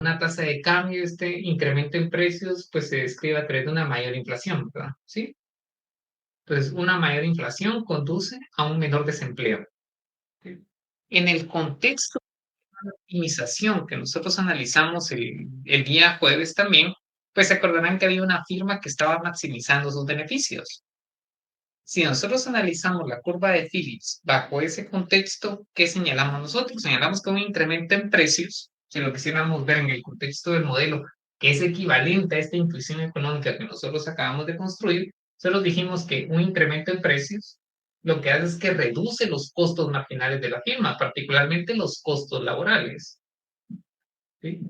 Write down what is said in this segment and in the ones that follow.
una tasa de cambio, este incremento en precios, pues se describe a través de una mayor inflación, ¿verdad? ¿Sí? Entonces, una mayor inflación conduce a un menor desempleo. ¿Sí? En el contexto de la optimización que nosotros analizamos el día jueves también, pues se acordarán que había una firma que estaba maximizando sus beneficios. Si nosotros analizamos la curva de Phillips bajo ese contexto, ¿qué señalamos nosotros? Señalamos que un incremento en precios, si lo quisiéramos ver en el contexto del modelo, que es equivalente a esta intuición económica que nosotros acabamos de construir, solo dijimos que un incremento en precios lo que hace es que reduce los costos marginales de la firma, particularmente los costos laborales. ¿Sí?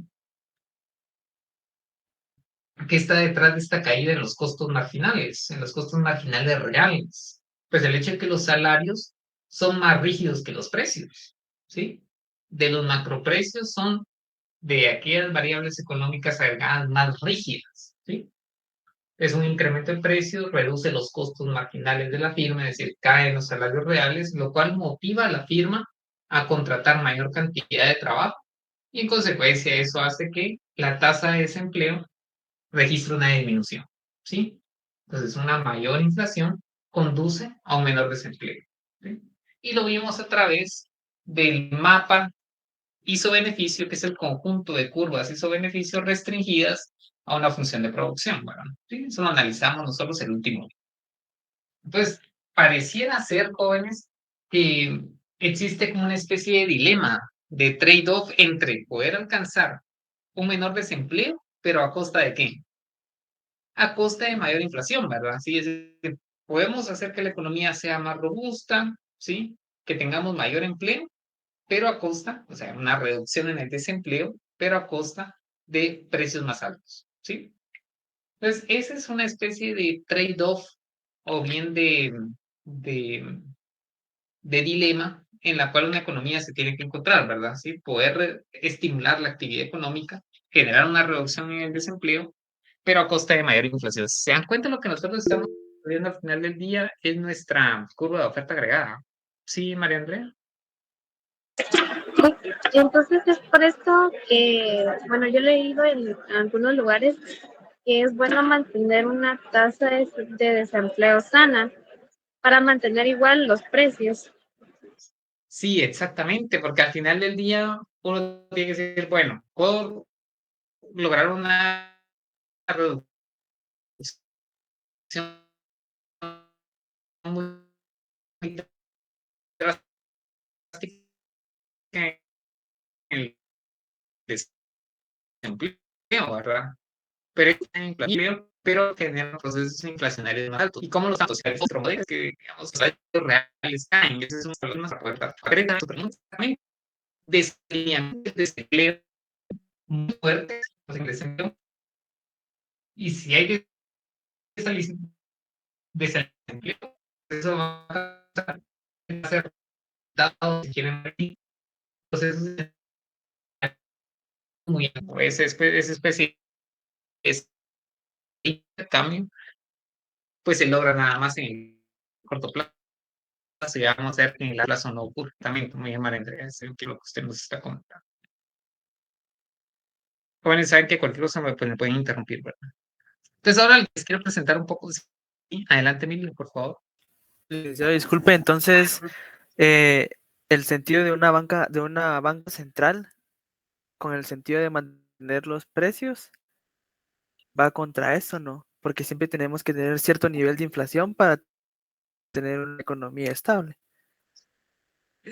¿Qué está detrás de esta caída en los costos marginales, en los costos marginales reales? Pues el hecho de que los salarios son más rígidos que los precios, ¿sí? De los macroprecios son de aquellas variables económicas agregadas más rígidas, ¿sí? Es un incremento de precios, reduce los costos marginales de la firma, es decir, caen los salarios reales, lo cual motiva a la firma a contratar mayor cantidad de trabajo y en consecuencia eso hace que la tasa de desempleo registra una disminución, ¿sí? Entonces, una mayor inflación conduce a un menor desempleo, ¿sí? Y lo vimos a través del mapa ISO-beneficio, que es el conjunto de curvas ISO-beneficio restringidas a una función de producción, ¿verdad? ¿Sí? Eso lo analizamos nosotros el último. Entonces, pareciera ser, jóvenes, que existe como una especie de dilema, de trade-off entre poder alcanzar un menor desempleo, pero ¿a costa de qué? A costa de mayor inflación, ¿verdad? Sí, es decir, podemos hacer que la economía sea más robusta, ¿sí? Que tengamos mayor empleo, pero a costa, o sea, una reducción en el desempleo, pero a costa de precios más altos, ¿sí? Entonces, esa es una especie de trade-off o bien de, de dilema en la cual una economía se tiene que encontrar, ¿verdad? ¿Sí? Poder estimular la actividad económica, generar una reducción en el desempleo, pero a costa de mayor inflación. ¿Se dan cuenta de lo que nosotros estamos viendo al final del día? Es nuestra curva de oferta agregada. ¿Sí, María Andrea? Entonces es por esto que, bueno, yo he leído en algunos lugares que es bueno mantener una tasa de desempleo sana para mantener igual los precios. Sí, exactamente, porque al final del día uno tiene que decir, bueno, puedo lograr una reducción muy drástica en el desempleo, ¿verdad? Pero es inflación, pero generan procesos inflacionarios más altos. ¿Y cómo los datos otro modelo es que, digamos, los salarios reales caen? Ese es un problema para poder dar. También desalineamiento de desempleo muy fuertes, pues, en desempleo. Y si hay desempleo, eso va a ser dado si quieren ver procesos muy esa especie de cambio, pues se logra nada más en el corto plazo. Y vamos a ver que en el plazo no ocurre. También muy bien, María Andrea, es lo que usted nos está comentando. Jóvenes, saben que cualquier cosa me pueden interrumpir, ¿verdad? Entonces, ahora les quiero presentar un poco. Sí, adelante, Emilio, por favor. Licenciado, disculpe, entonces, el sentido de una banca central, con el sentido de mantener los precios, va contra eso, ¿no? Porque siempre tenemos que tener cierto nivel de inflación para tener una economía estable.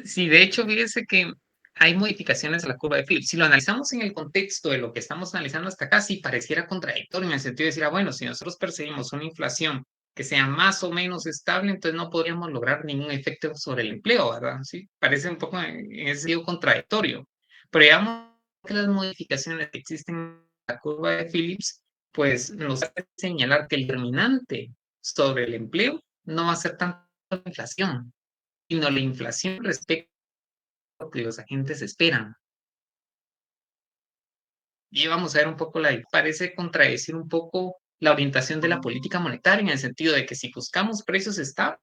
Sí, de hecho, fíjese que hay modificaciones a la curva de Phillips. Si lo analizamos en el contexto de lo que estamos analizando hasta acá, sí pareciera contradictorio en el sentido de decir, bueno, si nosotros perseguimos una inflación que sea más o menos estable, entonces no podríamos lograr ningún efecto sobre el empleo, ¿verdad? Sí, parece un poco en ese sentido contradictorio. Pero digamos que las modificaciones que existen en la curva de Phillips, pues nos hace señalar que el determinante sobre el empleo no va a ser tanto la inflación, sino la inflación respecto a lo que los agentes esperan. Y vamos a ver un poco parece contradecir un poco la orientación de la política monetaria en el sentido de que si buscamos precios estables,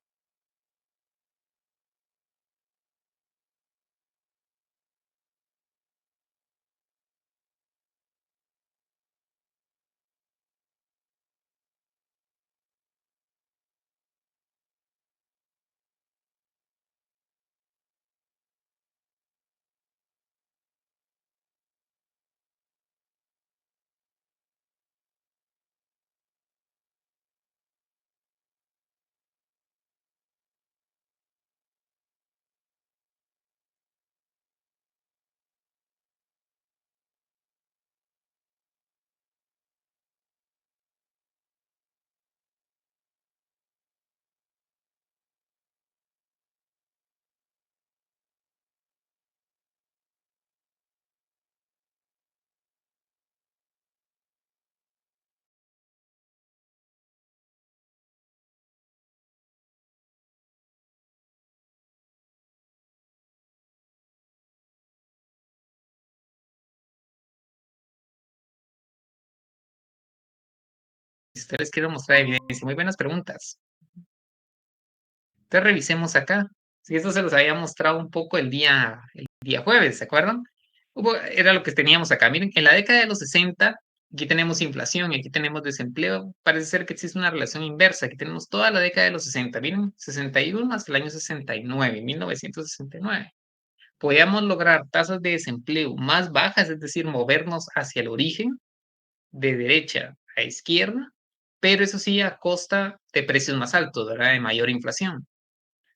Les quiero mostrar evidencia. Muy buenas preguntas. Entonces revisemos acá. Si esto se los había mostrado un poco el día jueves, ¿se acuerdan? Era lo que teníamos acá. Miren, en la década de los 60, aquí tenemos inflación y aquí tenemos desempleo. Parece ser que existe una relación inversa. Aquí tenemos toda la década de los 60. Miren, 61 hasta el año 69, 1969. Podíamos lograr tasas de desempleo más bajas, es decir, movernos hacia el origen, de derecha a izquierda, pero eso sí a costa de precios más altos, ¿verdad? De mayor inflación.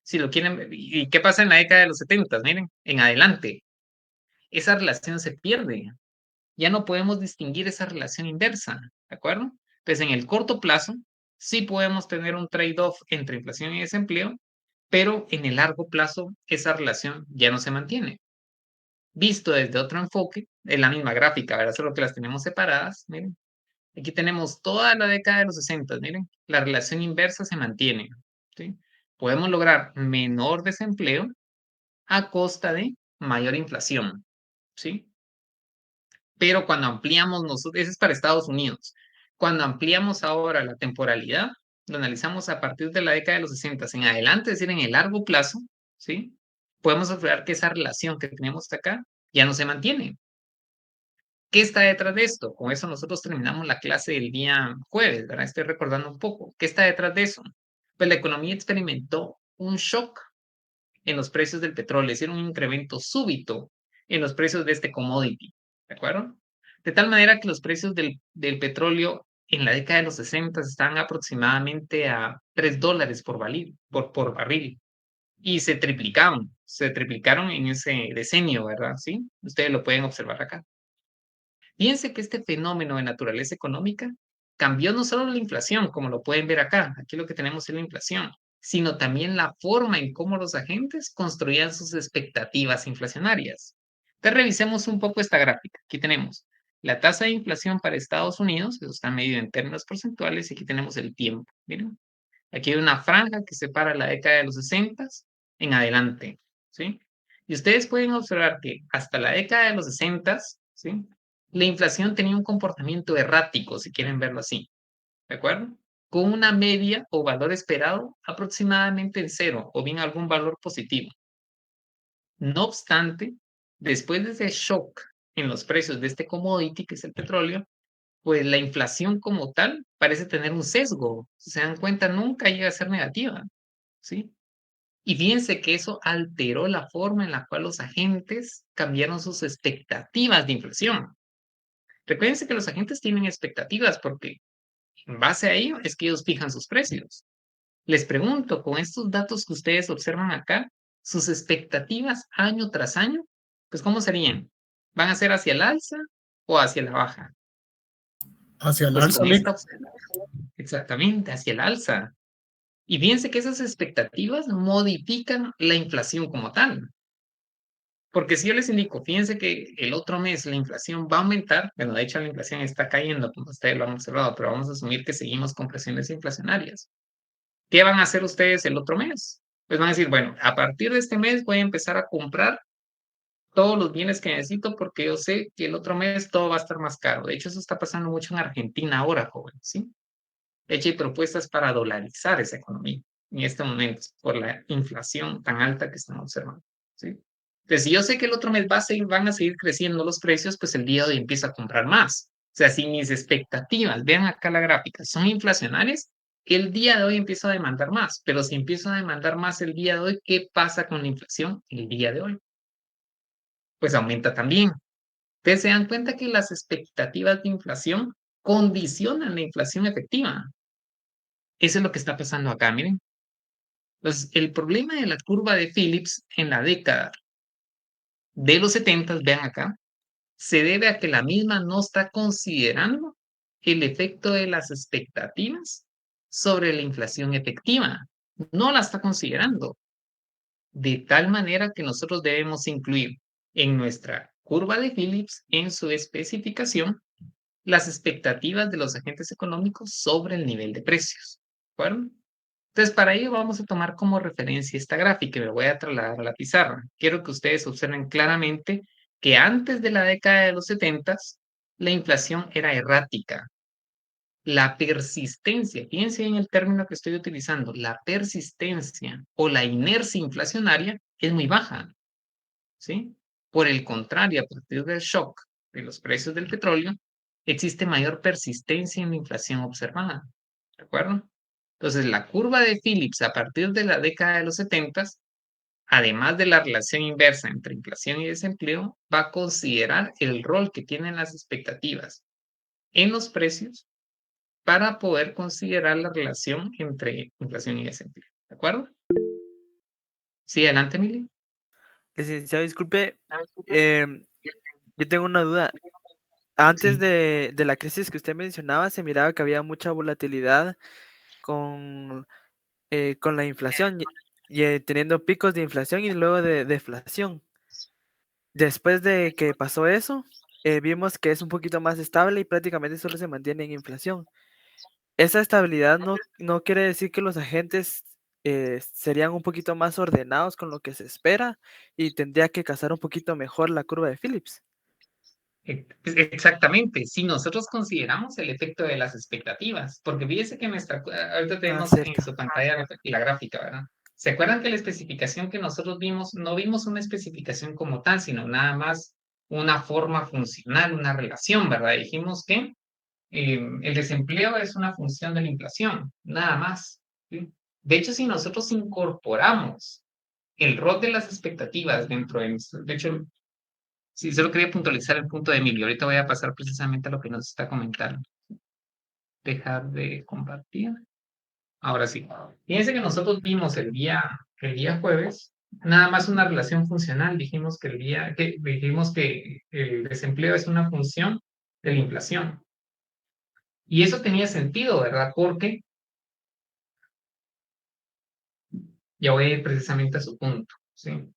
Si lo quieren ver, ¿y qué pasa en la década de los 70? Miren, en adelante, esa relación se pierde. Ya no podemos distinguir esa relación inversa, ¿de acuerdo? Entonces, en el corto plazo, sí podemos tener un trade-off entre inflación y desempleo, pero en el largo plazo, esa relación ya no se mantiene. Visto desde otro enfoque, en la misma gráfica, ¿verdad? Solo que las tenemos separadas, miren. Aquí tenemos toda la década de los 60, miren, la relación inversa se mantiene, ¿sí? Podemos lograr menor desempleo a costa de mayor inflación, ¿sí? Pero cuando ampliamos nosotros, eso es para Estados Unidos, cuando ampliamos ahora la temporalidad, lo analizamos a partir de la década de los 60 en adelante, es decir, en el largo plazo, ¿sí? Podemos observar que esa relación que tenemos acá ya no se mantiene. ¿Qué está detrás de esto? Con eso nosotros terminamos la clase del día jueves, ¿verdad? Estoy recordando un poco. ¿Qué está detrás de eso? Pues la economía experimentó un shock en los precios del petróleo, es decir, un incremento súbito en los precios de este commodity, ¿de acuerdo? De tal manera que los precios del petróleo en la década de los 60 estaban aproximadamente a $3 por barril y se triplicaron en ese decenio, ¿verdad? ¿Sí? Ustedes lo pueden observar acá. Piense que este fenómeno de naturaleza económica cambió no solo la inflación, como lo pueden ver acá, aquí lo que tenemos es la inflación, sino también la forma en cómo los agentes construían sus expectativas inflacionarias. Entonces revisemos un poco esta gráfica. Aquí tenemos la tasa de inflación para Estados Unidos, eso está medido en términos porcentuales, y aquí tenemos el tiempo. Miren, aquí hay una franja que separa la década de los 60 en adelante, ¿sí? Y ustedes pueden observar que hasta la década de los 60, ¿sí? La inflación tenía un comportamiento errático, si quieren verlo así, ¿de acuerdo? Con una media o valor esperado aproximadamente en cero o bien algún valor positivo. No obstante, después de ese shock en los precios de este commodity, que es el petróleo, pues la inflación como tal parece tener un sesgo. Si se dan cuenta, nunca llega a ser negativa, ¿sí? Y fíjense que eso alteró la forma en la cual los agentes cambiaron sus expectativas de inflación. Recuérdense que los agentes tienen expectativas porque en base a ello es que ellos fijan sus precios. Les pregunto, con estos datos que ustedes observan acá, sus expectativas año tras año, pues ¿cómo serían? ¿Van a ser hacia el alza o hacia la baja? Hacia el Pues alza, con Mick. esta, exactamente, hacia el alza. Y fíjense que esas expectativas modifican la inflación como tal. Porque si yo les indico, fíjense que el otro mes la inflación va a aumentar, bueno, de hecho la inflación está cayendo, como ustedes lo han observado, pero vamos a asumir que seguimos con presiones inflacionarias. ¿Qué van a hacer ustedes el otro mes? Pues van a decir, bueno, a partir de este mes voy a empezar a comprar todos los bienes que necesito porque yo sé que el otro mes todo va a estar más caro. De hecho, eso está pasando mucho en Argentina ahora, joven, ¿sí? De hecho, hay propuestas para dolarizar esa economía en este momento por la inflación tan alta que estamos observando, ¿sí? Entonces, si yo sé que el otro mes van a seguir creciendo los precios, pues el día de hoy empiezo a comprar más. O sea, si mis expectativas, vean acá la gráfica, son inflacionarias, el día de hoy empiezo a demandar más. Pero si empiezo a demandar más el día de hoy, ¿qué pasa con la inflación el día de hoy? Pues aumenta también. Ustedes se dan cuenta que las expectativas de inflación condicionan la inflación efectiva. Eso es lo que está pasando acá, miren. Entonces, el problema de la curva de Phillips en la década de los 70, vean acá, se debe a que la misma no está considerando el efecto de las expectativas sobre la inflación efectiva. No la está considerando. De tal manera que nosotros debemos incluir en nuestra curva de Phillips, en su especificación, las expectativas de los agentes económicos sobre el nivel de precios. ¿De acuerdo? Entonces, para ello vamos a tomar como referencia esta gráfica y me voy a trasladar a la pizarra. Quiero que ustedes observen claramente que antes de la década de los 70, la inflación era errática. la persistencia, fíjense en el término que estoy utilizando, la persistencia o la inercia inflacionaria es muy baja, ¿sí? Por el contrario, a partir del shock de los precios del petróleo, existe mayor persistencia en la inflación observada, ¿de acuerdo? Entonces, la curva de Phillips a partir de la década de los 70, además de la relación inversa entre inflación y desempleo, va a considerar el rol que tienen las expectativas en los precios para poder considerar la relación entre inflación y desempleo. ¿De acuerdo? Sí, adelante, Emily. Licenciado, disculpe, yo tengo una duda. Antes Sí. de la crisis que usted mencionaba, se miraba que había mucha volatilidad con, con la inflación y teniendo picos de inflación y luego de deflación. Después de que pasó eso, vimos que es un poquito más estable y prácticamente solo se mantiene en inflación. Esa estabilidad no quiere decir que los agentes serían un poquito más ordenados con lo que se espera y tendría que cazar un poquito mejor la curva de Phillips. Exactamente, si nosotros consideramos el efecto de las expectativas, porque fíjese que ahorita Ah, tenemos en cierto. su pantalla la gráfica, ¿verdad? ¿Se acuerdan que la especificación que nosotros vimos, no vimos una especificación como tal, sino nada más una forma funcional, una relación, ¿verdad? Dijimos que el desempleo es una función de la inflación, nada más, ¿sí? De hecho, si nosotros incorporamos el rol de las expectativas dentro de hecho, sí, solo quería puntualizar el punto de Emilio. Ahorita voy a pasar precisamente a lo que nos está comentando. Dejar de compartir. Ahora sí. Fíjense que nosotros vimos el día jueves nada más una relación funcional. Dijimos que el desempleo es una función de la inflación. Y eso tenía sentido, ¿verdad? Porque ya voy a ir precisamente a su punto, ¿sí?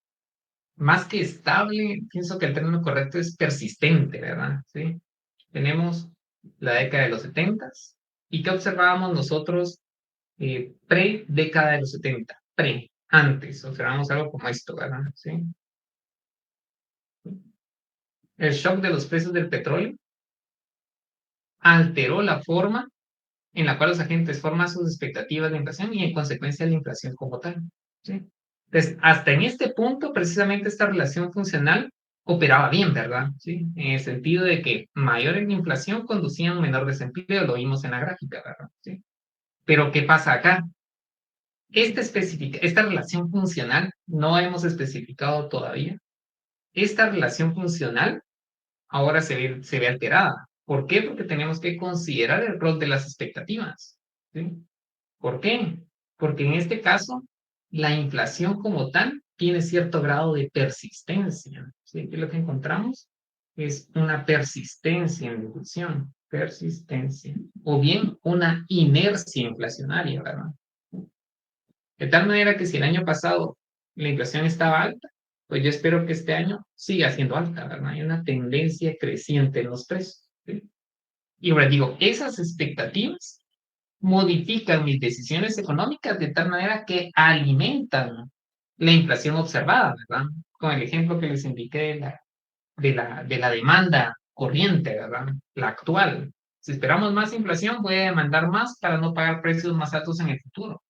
Más que estable, pienso que el término correcto es persistente, ¿verdad? ¿Sí? Tenemos la década de los 70. ¿Y qué observábamos nosotros pre-década de los 70? Antes, observamos algo como esto, ¿verdad? ¿Sí? El shock de los precios del petróleo alteró la forma en la cual los agentes forman sus expectativas de inflación y en consecuencia la inflación como tal, ¿sí? Entonces, hasta en este punto, precisamente esta relación funcional operaba bien, ¿verdad? ¿Sí? En el sentido de que mayor en inflación conducía a un menor desempleo, lo vimos en la gráfica, ¿verdad? ¿Sí? Pero ¿qué pasa acá? Esta relación funcional no hemos especificado todavía. Esta relación funcional ahora se ve alterada. ¿Por qué? Porque tenemos que considerar el rol de las expectativas, ¿sí? ¿Por qué? Porque en este caso, la inflación como tal tiene cierto grado de persistencia, ¿sí? ¿Qué es lo que encontramos? Es una persistencia en la inflación, persistencia, o bien una inercia inflacionaria, ¿verdad? De tal manera que si el año pasado la inflación estaba alta, pues yo espero que este año siga siendo alta, ¿verdad? Hay una tendencia creciente en los precios, ¿sí? Y ahora digo, esas expectativas modifican mis decisiones económicas de tal manera que alimentan la inflación observada, ¿verdad? Con el ejemplo que les indiqué de la demanda corriente, ¿verdad? La actual. Si esperamos más inflación, voy a demandar más para no pagar precios más altos en el futuro.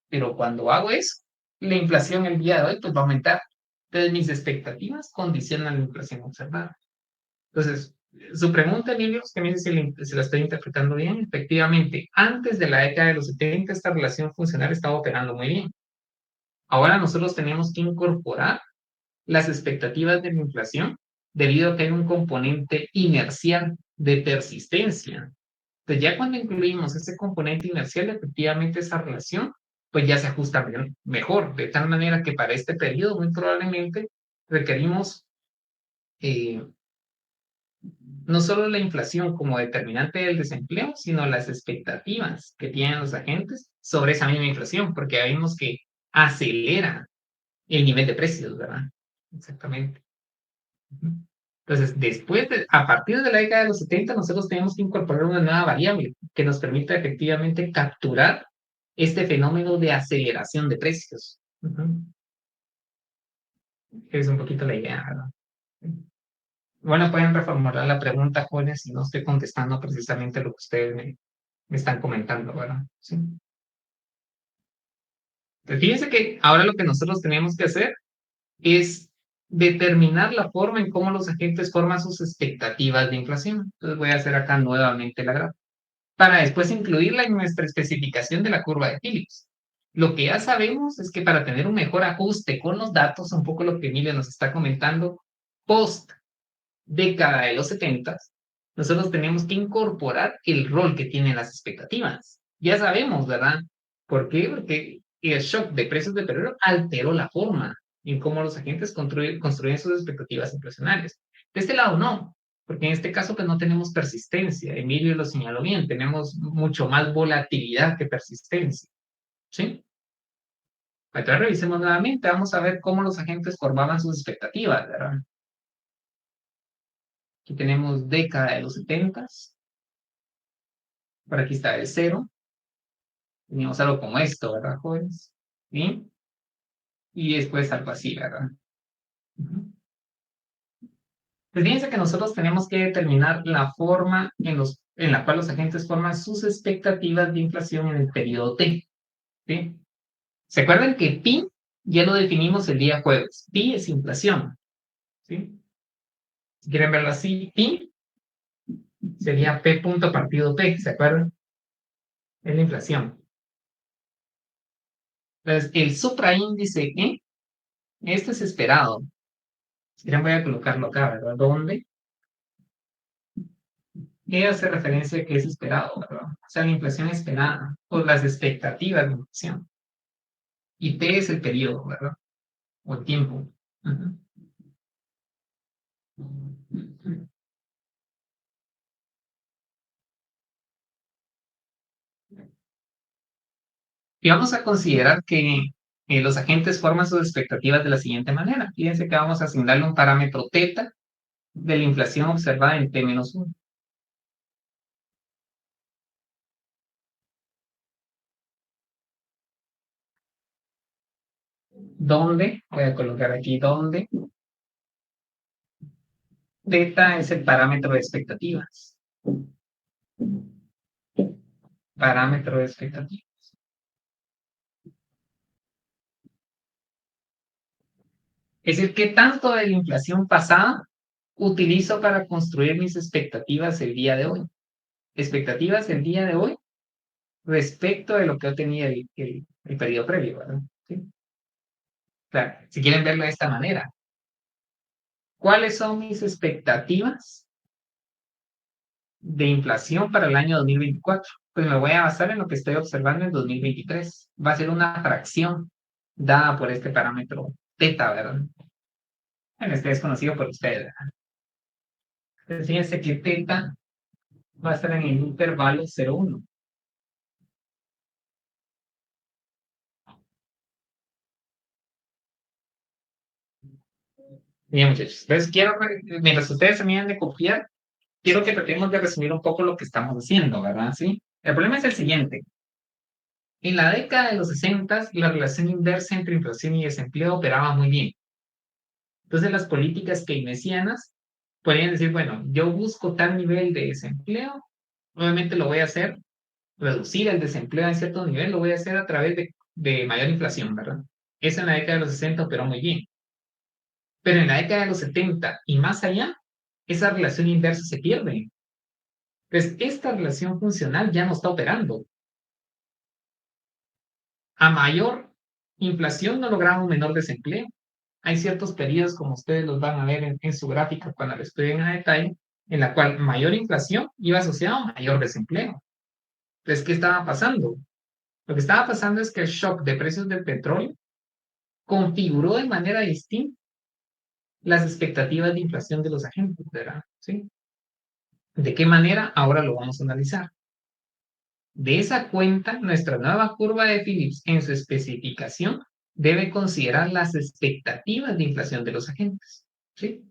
Pero cuando hago eso, la inflación el día de hoy pues va a aumentar. Entonces mis expectativas condicionan la inflación observada. Entonces, su pregunta, Emilio, que me dice si la estoy interpretando bien, efectivamente, antes de la década de los 70 esta relación funcional estaba operando muy bien. Ahora nosotros tenemos que incorporar las expectativas de la inflación debido a que hay un componente inercial de persistencia. Entonces, ya cuando incluimos ese componente inercial, efectivamente esa relación pues ya se ajusta mejor, de tal manera que para este periodo muy probablemente requerimos no solo la inflación como determinante del desempleo, sino las expectativas que tienen los agentes sobre esa misma inflación, porque vimos que acelera el nivel de precios, ¿verdad? Exactamente. Entonces, a partir de la década de los 70, nosotros tenemos que incorporar una nueva variable que nos permita efectivamente capturar este fenómeno de aceleración de precios. Es un poquito la idea, ¿verdad? Bueno, pueden reformular la pregunta, jóvenes, si no estoy contestando precisamente lo que ustedes me están comentando, ¿verdad? Sí. Entonces, fíjense que ahora lo que nosotros tenemos que hacer es determinar la forma en cómo los agentes forman sus expectativas de inflación. Entonces voy a hacer acá nuevamente la gráfica para después incluirla en nuestra especificación de la curva de Phillips. Lo que ya sabemos es que para tener un mejor ajuste con los datos, un poco lo que Emilia nos está comentando, post década de los 70, nosotros tenemos que incorporar el rol que tienen las expectativas. Ya sabemos, ¿verdad? ¿Por qué? Porque el shock de precios de petróleo alteró la forma en cómo los agentes construyen sus expectativas inflacionarias. De este lado no, porque en este caso pues no tenemos persistencia. Emilio lo señaló bien, tenemos mucho más volatilidad que persistencia. ¿Sí? Entonces revisemos nuevamente, vamos a ver cómo los agentes formaban sus expectativas, ¿verdad? Aquí tenemos década de los 70. Por aquí está el 0. Teníamos algo como esto, ¿verdad, jóvenes? ¿Sí? Y después algo así, ¿verdad? Pues fíjense que nosotros tenemos que determinar la forma en la cual los agentes forman sus expectativas de inflación en el periodo T. ¿Sí? ¿Se acuerdan que pi ya lo definimos el día jueves? Pi es inflación. ¿Sí? Si quieren verlo así, pi sería P punto partido P, ¿se acuerdan? Es la inflación. Entonces, el supraíndice E, este es esperado. Si quieren voy a colocarlo acá, ¿verdad? ¿Dónde? E hace referencia a que es esperado, ¿verdad? O sea, la inflación esperada, o las expectativas de inflación. Y T es el periodo, ¿verdad? O el tiempo. Uh-huh. Y vamos a considerar que los agentes forman sus expectativas de la siguiente manera. Fíjense que vamos a asignarle un parámetro θ de la inflación observada en T-1. ¿Dónde? Voy a colocar aquí ¿dónde? θ es el parámetro de expectativas. Parámetro de expectativas. Es decir, ¿qué tanto de la inflación pasada utilizo para construir mis expectativas el día de hoy? Expectativas el día de hoy respecto de lo que yo tenía el periodo previo, ¿verdad? ¿Sí? Claro, si quieren verlo de esta manera. ¿Cuáles son mis expectativas de inflación para el año 2024? Pues me voy a basar en lo que estoy observando en 2023. Va a ser una fracción dada por este parámetro θ, ¿verdad? Bueno, este es conocido por ustedes, ¿verdad? Entonces, fíjense que θ va a estar en el intervalo 0,1. Bien, muchachos. Entonces, mientras ustedes terminan de copiar, quiero que tratemos de resumir un poco lo que estamos haciendo, ¿verdad? ¿Sí? El problema es el siguiente. En la década de los 60, la relación inversa entre inflación y desempleo operaba muy bien. Entonces, las políticas keynesianas podrían decir, bueno, yo busco tal nivel de desempleo, obviamente lo voy a hacer, reducir el desempleo a cierto nivel, lo voy a hacer a través de mayor inflación, ¿verdad? Eso en la década de los 60 operó muy bien. Pero en la década de los 70 y más allá, esa relación inversa se pierde. Entonces, esta relación funcional ya no está operando. A mayor inflación no logramos menor desempleo. Hay ciertos periodos, como ustedes los van a ver en su gráfica cuando lo estudien a detalle, en la cual mayor inflación iba asociado a mayor desempleo. Entonces, ¿qué estaba pasando? Lo que estaba pasando es que el shock de precios del petróleo configuró de manera distinta las expectativas de inflación de los agentes, ¿verdad? ¿Sí? ¿De qué manera? Ahora lo vamos a analizar. De esa cuenta, nuestra nueva curva de Phillips en su especificación debe considerar las expectativas de inflación de los agentes. ¿Sí?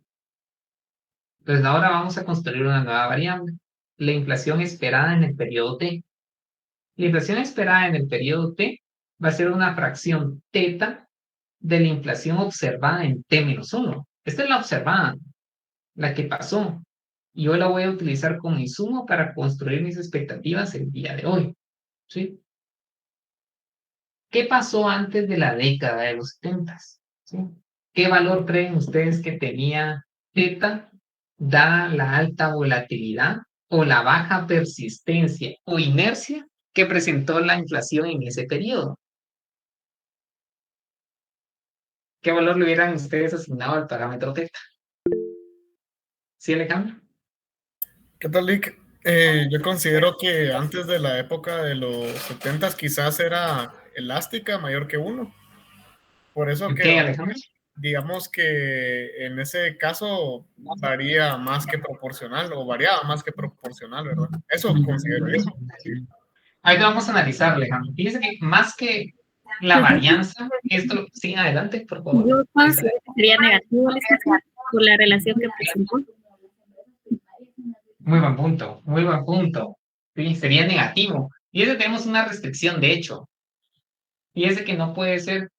Entonces ahora vamos a construir una nueva variable, la inflación esperada en el periodo T. La inflación esperada en el periodo T va a ser una fracción θ de la inflación observada en T-1. Esta es la observada, la que pasó. y yo la voy a utilizar como insumo para construir mis expectativas el día de hoy, ¿sí? ¿Qué pasó antes de la década de los 70? ¿Sí? ¿Qué valor creen ustedes que tenía θ dada la alta volatilidad o la baja persistencia o inercia que presentó la inflación en ese periodo? ¿Qué valor le hubieran ustedes asignado al parámetro θ? ¿Sí, Alejandro? ¿Qué tal, Lick? Yo considero que antes de la época de los 70 quizás era elástica, mayor que 1. Por eso Ok, que Alejandro. digamos que en ese caso varía más que proporcional o variaba más que proporcional, ¿verdad? Eso considero yo. Ahí vamos a analizar, Alejandro. Fíjense que más que la varianza, esto, sí, adelante, por favor. Yo considero que sería negativo por la relación que presentó. Muy buen punto, muy buen punto. Sí, sería negativo. Y es que tenemos una restricción, de hecho. Y es de que no puede ser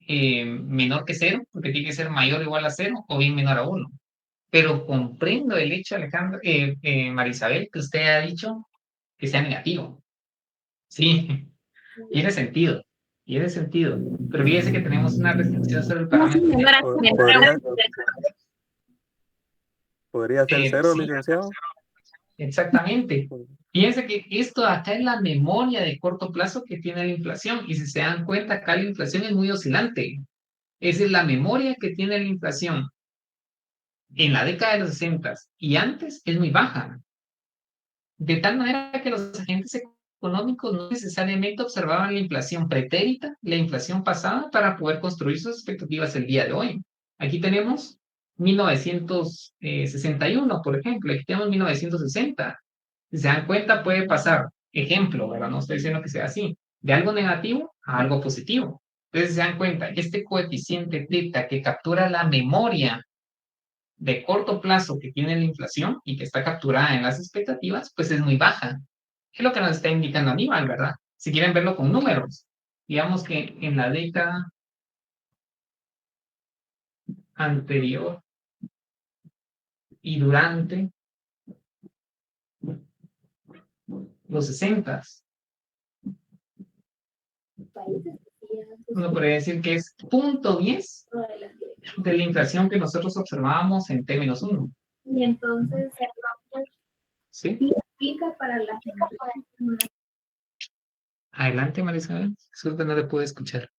menor que 0, porque tiene que ser mayor o igual a 0 o bien menor a 1. Pero comprendo el hecho, Alejandro, Marisabel, que usted ha dicho que sea negativo. Sí, tiene sentido. Tiene sentido. Pero fíjese que tenemos una restricción sobre el No, sí, parámetro. ¿Podría ser cero, Sí, licenciado? exactamente. Fíjense que esto acá es la memoria de corto plazo que tiene la inflación. Y si se dan cuenta, acá la inflación es muy oscilante. Esa es la memoria que tiene la inflación en la década de los 60 y antes es muy baja. De tal manera que los agentes económicos no necesariamente observaban la inflación pretérita, la inflación pasada, para poder construir sus expectativas el día de hoy. Aquí tenemos 1961, por ejemplo, aquí tenemos 1960. Si se dan cuenta, puede pasar, ejemplo, ¿verdad? No estoy diciendo que sea así, de algo negativo a algo positivo. Entonces, se dan cuenta, este coeficiente θ que captura la memoria de corto plazo que tiene la inflación y que está capturada en las expectativas, pues es muy baja. Es lo que nos está indicando Aníbal, ¿verdad? Si quieren verlo con números, digamos que en la década anterior y durante los 60, uno podría decir que es 0.10 de la inflación que nosotros observábamos en términos 1. Y entonces, ¿Sí? ¿qué explica para la Adelante, Marisabel. Disculpe, no le puedo escuchar.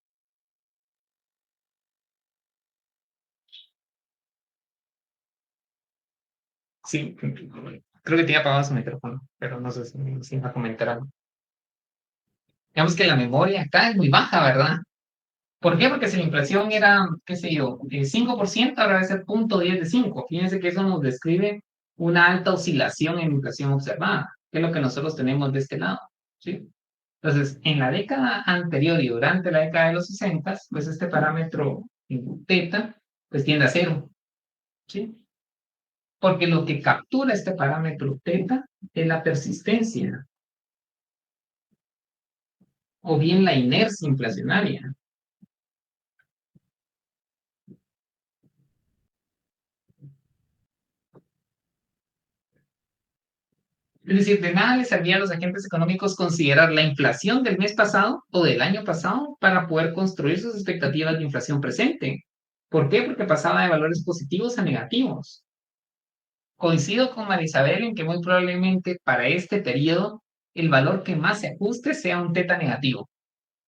Sí, creo que tiene apagado su micrófono, pero no sé si va a comentar algo. Digamos que la memoria acá es muy baja, ¿verdad? ¿Por qué? Porque si la inflación era, qué sé yo, 5%, ahora va a ser 0.10 de 5. Fíjense que eso nos describe una alta oscilación en la inflación observada, que es lo que nosotros tenemos de este lado, ¿sí? Entonces, en la década anterior y durante la década de los 60, pues este parámetro θ, pues tiende a 0, ¿sí? Porque lo que captura este parámetro θ es la persistencia o bien la inercia inflacionaria. Es decir, de nada les servía a los agentes económicos considerar la inflación del mes pasado o del año pasado para poder construir sus expectativas de inflación presente. ¿Por qué? Porque pasaba de valores positivos a negativos. Coincido con Marisabel en que muy probablemente para este periodo el valor que más se ajuste sea un θ negativo.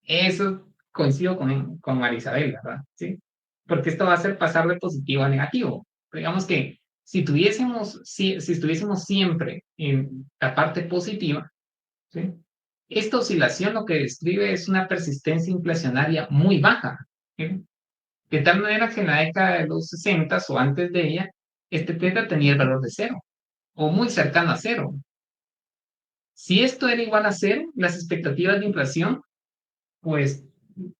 Eso coincido con Marisabel, ¿verdad? ¿Sí? Porque esto va a hacer pasar de positivo a negativo. Digamos que si estuviésemos siempre en la parte positiva, ¿sí? Esta oscilación lo que describe es una persistencia inflacionaria muy baja, ¿sí? De tal manera que en la década de los 60 o antes de ella, este θ tenía el valor de 0 o muy cercano a 0. Si esto era igual a 0, las expectativas de inflación, pues,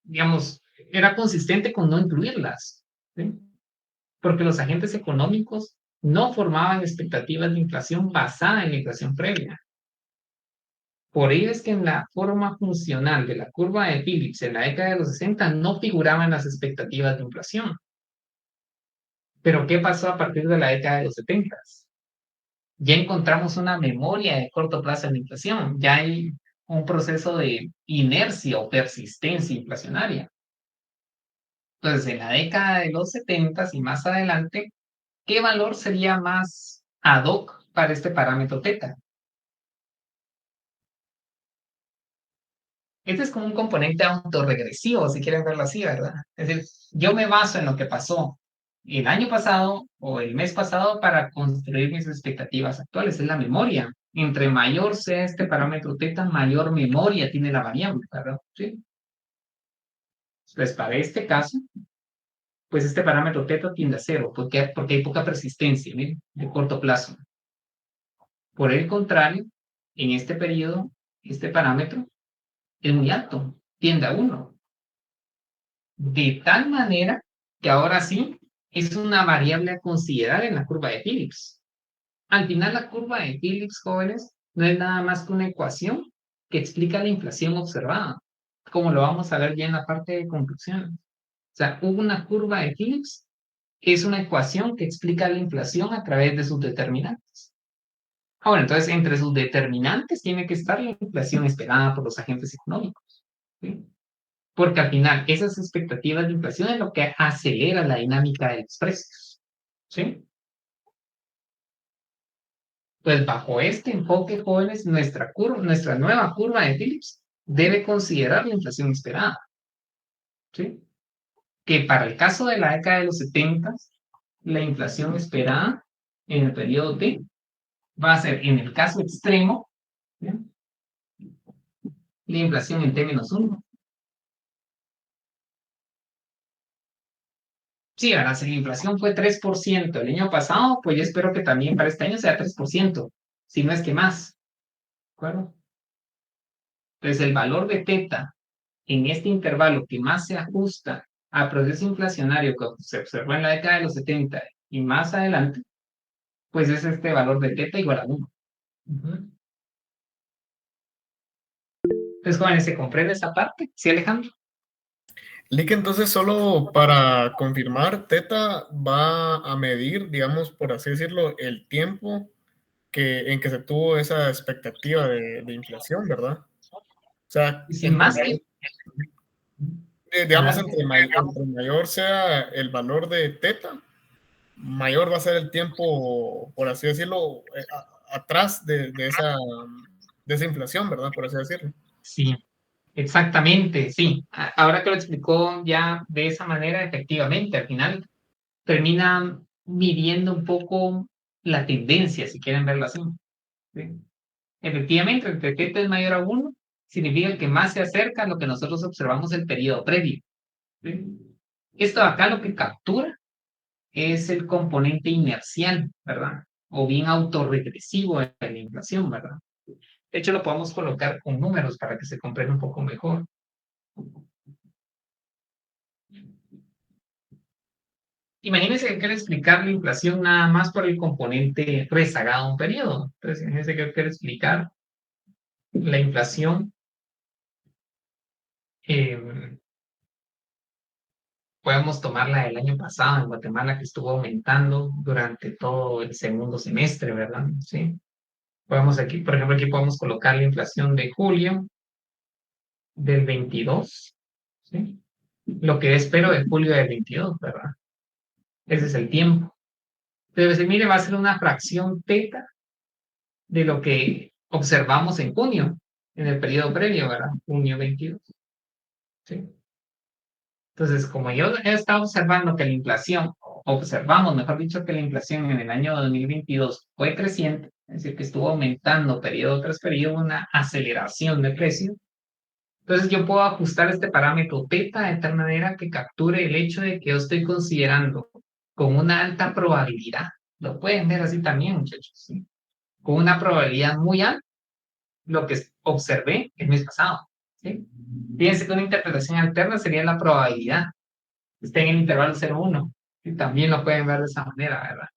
digamos, era consistente con no incluirlas, ¿sí? Porque los agentes económicos no formaban expectativas de inflación basada en la inflación previa. Por ello es que en la forma funcional de la curva de Phillips en la década de los 60 no figuraban las expectativas de inflación. Pero ¿qué pasó a partir de la década de los 70? ya encontramos una memoria de corto plazo en la inflación, ya hay un proceso de inercia o persistencia inflacionaria. Entonces, en la década de los 70 y más adelante, ¿qué valor sería más ad hoc para este parámetro teta? Este es como un componente autorregresivo, si quieren verlo así, ¿verdad? Es decir, yo me baso en lo que pasó el año pasado o el mes pasado para construir mis expectativas actuales. Es la memoria. Entre mayor sea este parámetro teta, mayor memoria tiene la variable, ¿verdad? ¿Sí? Pues para este caso, pues este parámetro teta tiende a cero, porque hay poca persistencia, ¿miren? De corto plazo. Por el contrario, en este periodo, este parámetro es muy alto, tiende a 1. De tal manera que ahora sí es una variable a considerar en la curva de Phillips. Al final, la curva de Phillips, jóvenes, no es nada más que una ecuación que explica la inflación observada, como lo vamos a ver ya en la parte de conclusión. O sea, una curva de Phillips es una ecuación que explica la inflación a través de sus determinantes. Ahora, entonces, entre sus determinantes tiene que estar la inflación esperada por los agentes económicos, ¿sí? Porque al final, esas expectativas de inflación es lo que acelera la dinámica de los precios, ¿sí? Pues bajo este enfoque, jóvenes, nuestra nueva curva de Phillips debe considerar la inflación esperada, ¿sí? Que para el caso de la década de los 70, la inflación esperada en el periodo T va a ser, en el caso extremo, ¿sí? La inflación en T-1. Sí, ahora si la inflación fue 3% el año pasado, pues yo espero que también para este año sea 3%, si no es que más, ¿de acuerdo? Entonces el valor de teta en este intervalo que más se ajusta al proceso inflacionario que se observó en la década de los 70 y más adelante, pues es este valor de teta igual a 1. Entonces, jóvenes, ¿se comprende esa parte? ¿Sí, Alejandro? Lick, entonces solo para confirmar, teta va a medir, digamos, por así decirlo, el tiempo en que se tuvo esa expectativa de inflación, ¿verdad? O sea, Y sin más que... digamos, entre mayor sea el valor de teta, mayor va a ser el tiempo, por así decirlo, atrás de esa inflación, ¿verdad? Por así decirlo. Sí, exactamente, sí. Ahora que lo explicó ya de esa manera, efectivamente, al final termina midiendo un poco la tendencia, si quieren verlo así, ¿sí? Efectivamente, entre teta es mayor a 1, significa que más se acerca a lo que nosotros observamos el periodo previo, ¿sí? Esto acá lo que captura es el componente inercial, ¿verdad? O bien autorregresivo de la inflación, ¿verdad? De hecho, lo podemos colocar con números para que se comprenda un poco mejor. Imagínense que quiero explicar la inflación nada más por el componente rezagado a un periodo. Entonces, imagínense que quiero explicar la inflación. Podemos tomar la del año pasado en Guatemala, que estuvo aumentando durante todo el segundo semestre, ¿verdad? Sí. Podemos aquí, por ejemplo, aquí podemos colocar la inflación de julio del 22, ¿sí? Lo que espero de julio del 22, ¿verdad? Ese es el tiempo. Entonces, mire, va a ser una fracción teta de lo que observamos en junio, en el periodo previo, ¿verdad? Junio 22. ¿Sí? Entonces, como yo he estado observando que la inflación, observamos, mejor dicho, que la inflación en el año 2022 fue creciente, es decir, que estuvo aumentando periodo tras periodo, una aceleración de precio. Entonces, yo puedo ajustar este parámetro teta de tal manera que capture el hecho de que yo estoy considerando con una alta probabilidad, lo pueden ver así también, muchachos, ¿sí? Con una probabilidad muy alta, lo que observé el mes pasado, ¿sí? Fíjense que una interpretación alterna sería la probabilidad que esté en el intervalo 0,1, y también lo pueden ver de esa manera, ¿verdad?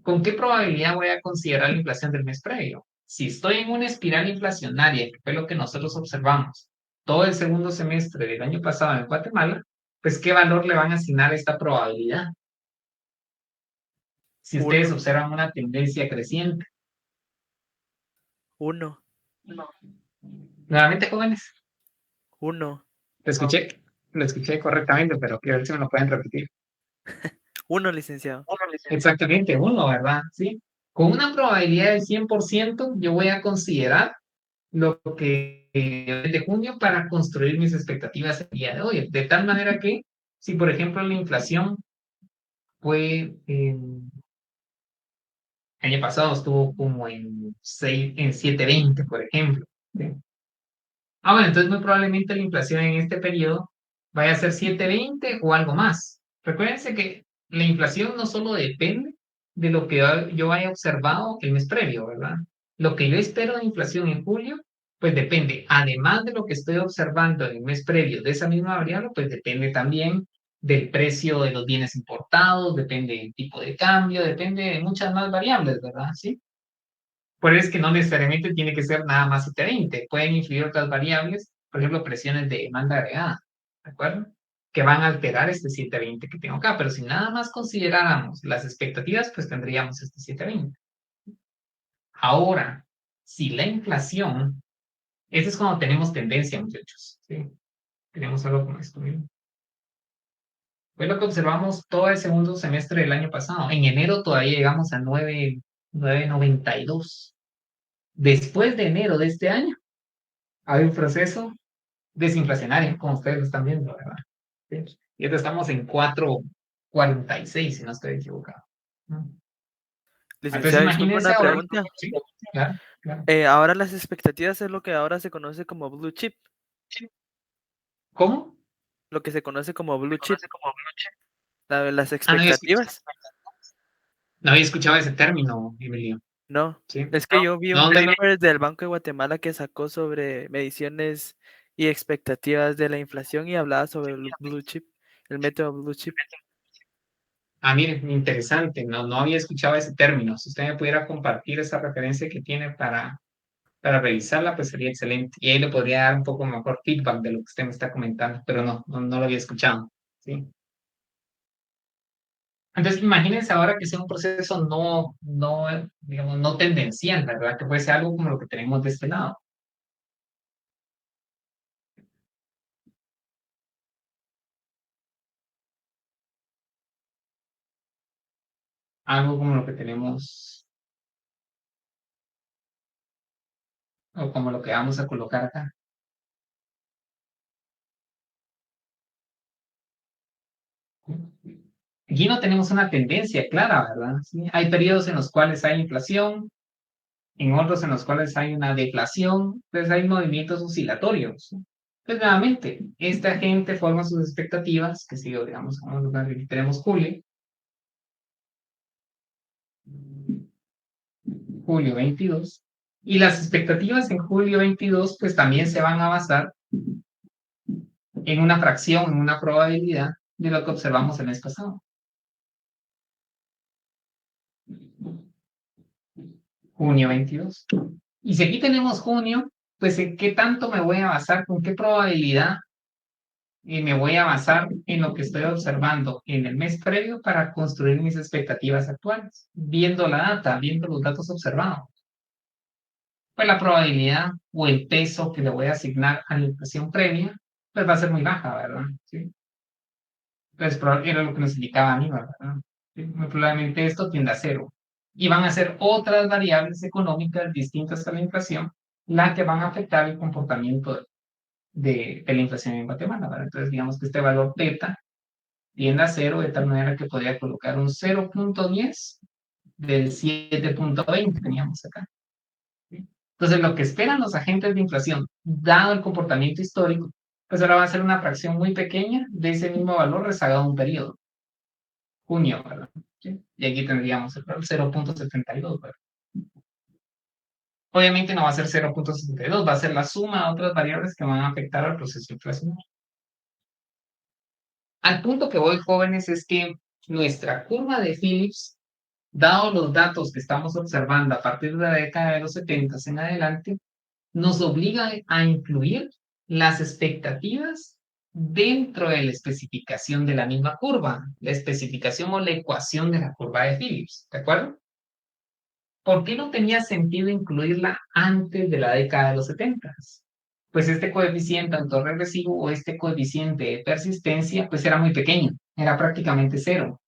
¿Con qué probabilidad voy a considerar la inflación del mes previo? Si estoy en una espiral inflacionaria, que fue lo que nosotros observamos todo el segundo semestre del año pasado en Guatemala, pues ¿qué valor le van a asignar a esta probabilidad? si ustedes Uno. observan una tendencia creciente. 1. Nuevamente, jóvenes, 1. lo escuché correctamente, pero quiero ver si me lo pueden repetir. 1, licenciado. Exactamente, uno, ¿verdad? Sí. Con una probabilidad del 100%, yo voy a considerar lo que de junio para construir mis expectativas el día de hoy. De tal manera que, si por ejemplo la inflación fue, el año pasado estuvo como en 7.20, por ejemplo. ¿Sí? Bueno, entonces muy probablemente la inflación en este periodo vaya a ser 7.20 o algo más. Recuérdense que la inflación no solo depende de lo que yo haya observado el mes previo, ¿verdad? Lo que yo espero de inflación en julio, pues depende, además de lo que estoy observando en el mes previo de esa misma variable, pues depende también del precio de los bienes importados, depende del tipo de cambio, depende de muchas más variables, ¿verdad? ¿Sí? Por eso es que no necesariamente tiene que ser nada más 720. Pueden influir otras variables, por ejemplo, presiones de demanda agregada, ¿de acuerdo? Que van a alterar este 720 que tengo acá. Pero si nada más consideráramos las expectativas, pues tendríamos este 720. Ahora, si la inflación, ese es cuando tenemos tendencia, muchachos, ¿sí? Tenemos algo como esto mismo. Fue lo que observamos todo el segundo semestre del año pasado. En enero todavía llegamos a 9.92. Después de enero de este año, hay un proceso desinflacionario, como ustedes lo están viendo, ¿verdad? ¿Sí? Y ahora estamos en 4.46, si no estoy equivocado. Entonces, Licenciado, disculpe imagínense una ahora. pregunta. Sí, claro, claro. Ahora las expectativas es lo que ahora se conoce como blue chip. ¿Cómo? Lo que se conoce como blue chip. Las Ah, expectativas. no había escuchado ese término, Emilio. No, ¿Sí? es que yo vi ¿No? un ¿Dónde? paper del Banco de Guatemala que sacó sobre mediciones y expectativas de la inflación y hablaba sobre el blue chip, el método blue chip. Ah, mire, interesante. No había escuchado ese término. Si usted me pudiera compartir esa referencia que tiene para revisarla, pues sería excelente. Y ahí le podría dar un poco mejor feedback de lo que usted me está comentando, pero no lo había escuchado. ¿Sí? Entonces, imagínense ahora que sea un proceso digamos, no tendencial, ¿verdad? Que fuese algo como lo que tenemos de este lado. Algo como lo que tenemos, o como lo que vamos a colocar acá. Aquí no tenemos una tendencia clara, ¿verdad? ¿Sí? Hay periodos en los cuales hay inflación, en otros en los cuales hay una deflación, pues hay movimientos oscilatorios. ¿Sí? Pues nuevamente, esta gente forma sus expectativas, que si digamos, aquí tenemos julio 22, y las expectativas en julio 22, pues también se van a basar en una fracción, en una probabilidad de lo que observamos el mes pasado. Junio 22. Y si aquí tenemos junio, pues ¿en qué tanto me voy a basar? ¿Con qué probabilidad me voy a basar en lo que estoy observando en el mes previo para construir mis expectativas actuales? Viendo la data, viendo los datos observados. Pues la probabilidad o el peso que le voy a asignar a la inflación previa, pues va a ser muy baja, ¿verdad? ¿Sí? Pues era lo que nos indicaba Aníbal, ¿verdad? ¿Sí? Muy probablemente esto tiende a cero. Y van a ser otras variables económicas distintas a la inflación las que van a afectar el comportamiento de la inflación en Guatemala, ¿verdad? Entonces, digamos que este valor beta tiende a cero de tal manera que podría colocar un 0.10 del 7.20 que teníamos acá. ¿Sí? Entonces, lo que esperan los agentes de inflación, dado el comportamiento histórico, pues ahora va a ser una fracción muy pequeña de ese mismo valor rezagado un periodo. Junio, ¿verdad? ¿Sí? Y aquí tendríamos el 0.72, ¿verdad? Obviamente no va a ser 0.62, va a ser la suma de otras variables que van a afectar al proceso inflacionario. Al punto que voy, jóvenes, es que nuestra curva de Phillips, dado los datos que estamos observando a partir de la década de los 70 en adelante, nos obliga a incluir las expectativas dentro de la especificación de la misma curva, la especificación o la ecuación de la curva de Phillips, ¿de acuerdo? ¿Por qué no tenía sentido incluirla antes de la década de los 70? Pues este coeficiente autorregresivo o este coeficiente de persistencia pues era muy pequeño, era prácticamente cero.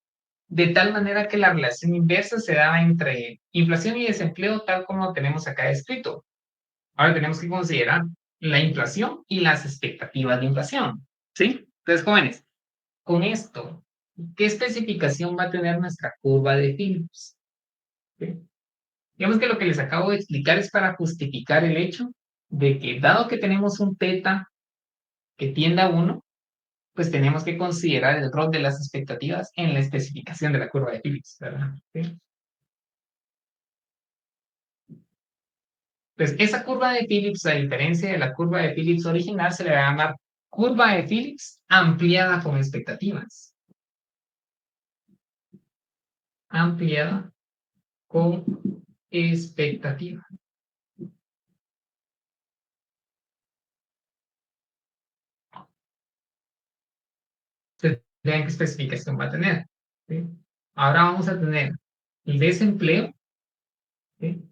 De tal manera que la relación inversa se daba entre inflación y desempleo tal como lo tenemos acá escrito. Ahora tenemos que considerar la inflación y las expectativas de inflación, ¿sí? Entonces, jóvenes, con esto, ¿qué especificación va a tener nuestra curva de Phillips? ¿Sí? Digamos que lo que les acabo de explicar es para justificar el hecho de que dado que tenemos un teta que tiende a 1, pues tenemos que considerar el rol de las expectativas en la especificación de la curva de Phillips, ¿verdad? ¿Sí? Pues esa curva de Phillips, a diferencia de la curva de Phillips original, se le va a llamar curva de Phillips ampliada con expectativas. Ampliada con expectativa. Entonces, vean qué especificación va a tener, ¿sí? Ahora vamos a tener el desempleo, ¿sí?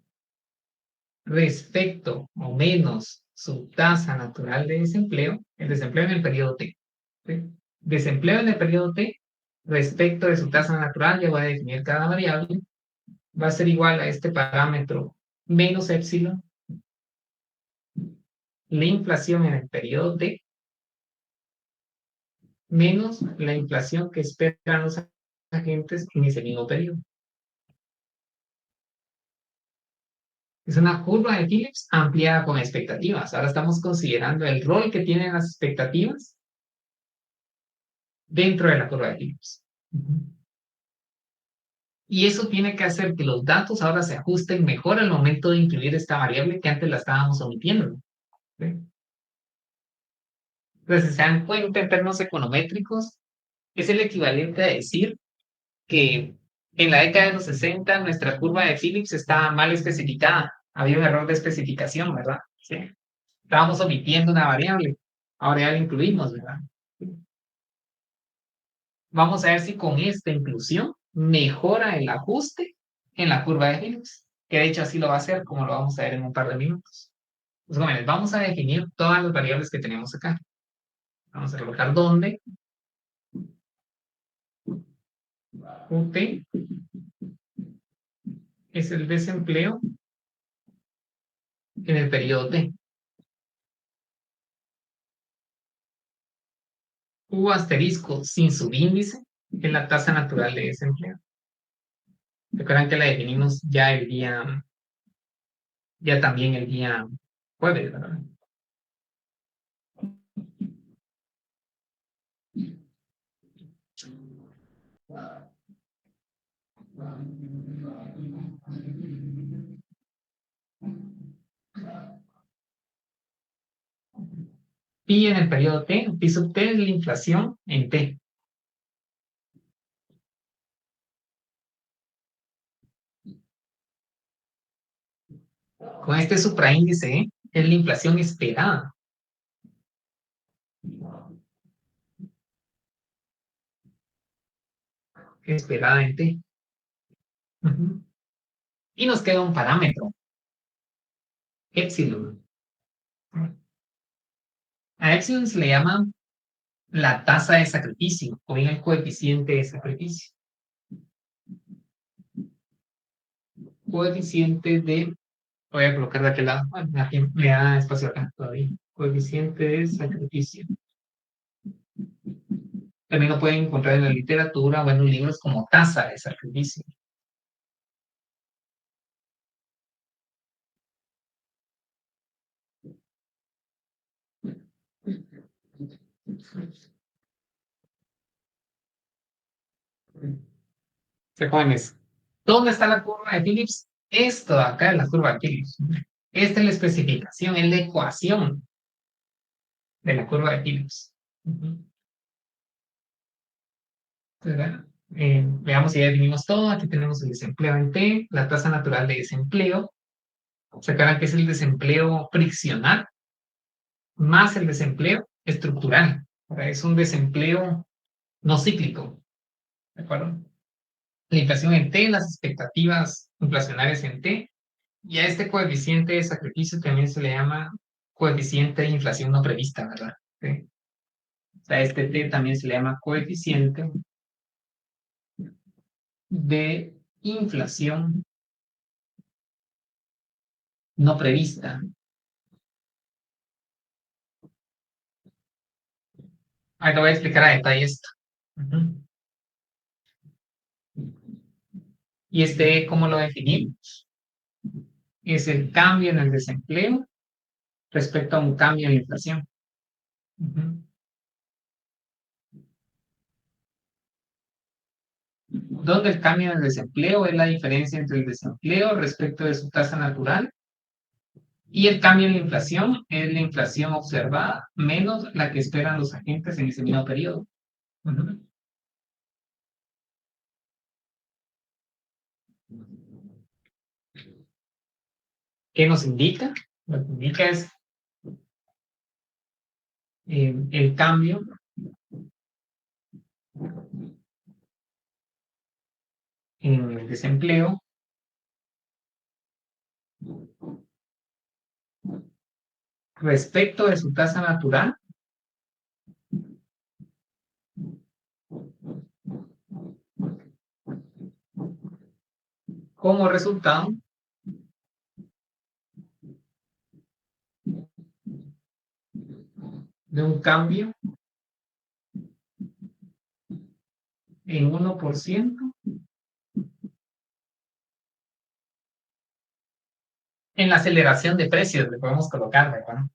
Respecto o menos su tasa natural de desempleo, el desempleo en el periodo T. ¿Sí? Desempleo en el periodo T respecto de su tasa natural, ya voy a definir cada variable, va a ser igual a este parámetro menos épsilon, la inflación en el periodo T, menos la inflación que esperan los agentes en ese mismo periodo. Es una curva de Phillips ampliada con expectativas. Ahora estamos considerando el rol que tienen las expectativas dentro de la curva de Phillips. Y eso tiene que hacer que los datos ahora se ajusten mejor al momento de incluir esta variable que antes la estábamos omitiendo. ¿Sí? Entonces, si se dan cuenta en términos econométricos, es el equivalente a decir que en la década de los 60 nuestra curva de Phillips estaba mal especificada. Había un error de especificación, ¿verdad? Sí. Estábamos omitiendo una variable. Ahora ya la incluimos, ¿verdad? Vamos a ver si con esta inclusión mejora el ajuste en la curva de Phillips, que de hecho así lo va a hacer, como lo vamos a ver en un par de minutos. Pues jóvenes, vamos a definir todas las variables que tenemos acá. Vamos a colocar dónde UT es el desempleo en el periodo T. U asterisco sin subíndice es la tasa natural de desempleo. Recuerdan que la definimos ya el día, ya también el día jueves, ¿verdad? Pi en el periodo T, pi sub T es la inflación en T. Con este supraíndice es la inflación esperada. Esperada en T. Y nos queda un parámetro, épsilon. A épsilon se le llama la tasa de sacrificio o bien el coeficiente de sacrificio. Coeficiente de, voy a colocar de aquel lado, bueno, aquí me da espacio acá todavía. Coeficiente de sacrificio. También lo pueden encontrar en la literatura o en los libros como tasa de sacrificio. Jóvenes, ¿dónde está la curva de Phillips? Esto acá es la curva de Phillips. Esta es la especificación, es la ecuación de la curva de Phillips. Veamos si ya definimos todo. Aquí tenemos el desempleo en T, la tasa natural de desempleo. ¿Se acuerdan que es el desempleo friccional más el desempleo estructural? Ahora, es un desempleo no cíclico, ¿de acuerdo? La inflación en T, las expectativas inflacionarias en T, y a este coeficiente de sacrificio también se le llama coeficiente de inflación no prevista, ¿verdad? ¿Sí? O sea, este T también se le llama coeficiente de inflación no prevista. Ahí te voy a explicar a detalle esto. Y este, ¿cómo lo definimos? Es el cambio en el desempleo respecto a un cambio en la inflación. Donde el cambio en el desempleo es la diferencia entre el desempleo respecto de su tasa natural y el cambio en la inflación es la inflación observada menos la que esperan los agentes en ese mismo periodo. ¿Qué nos indica? Lo que indica es el cambio en el desempleo respecto de su tasa natural como resultado de un cambio en 1% en la aceleración de precios, le podemos colocar, ¿verdad?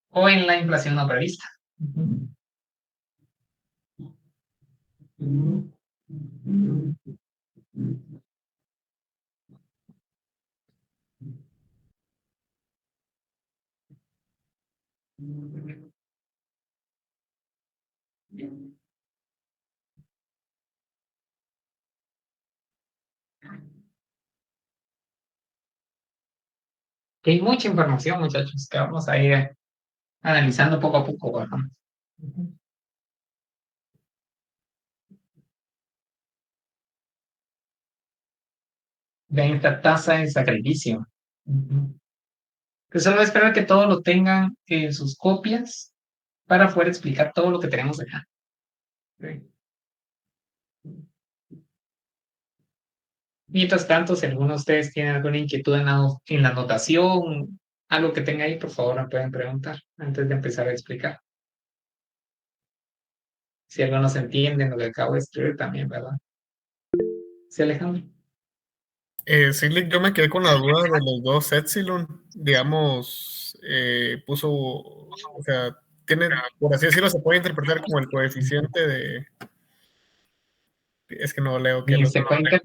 O en la inflación no prevista. Que hay mucha información, muchachos, que vamos a ir analizando poco a poco, ¿verdad? Vean esta tasa de sacrificio. Pues solo voy a esperar que todos lo tengan en sus copias para poder explicar todo lo que tenemos acá. ¿Sí? Mientras tanto, si alguno de ustedes tiene alguna inquietud en la anotación, algo que tenga ahí, por favor, me pueden preguntar antes de empezar a explicar. Si algo no se entiende en lo que acabo de escribir también, ¿verdad? Sí, Alejandro. Sí, yo me quedé con la duda de los dos epsilon, digamos, puso, o sea, tiene, por así decirlo, se puede interpretar como el coeficiente de, es que no leo que Y lo... se puede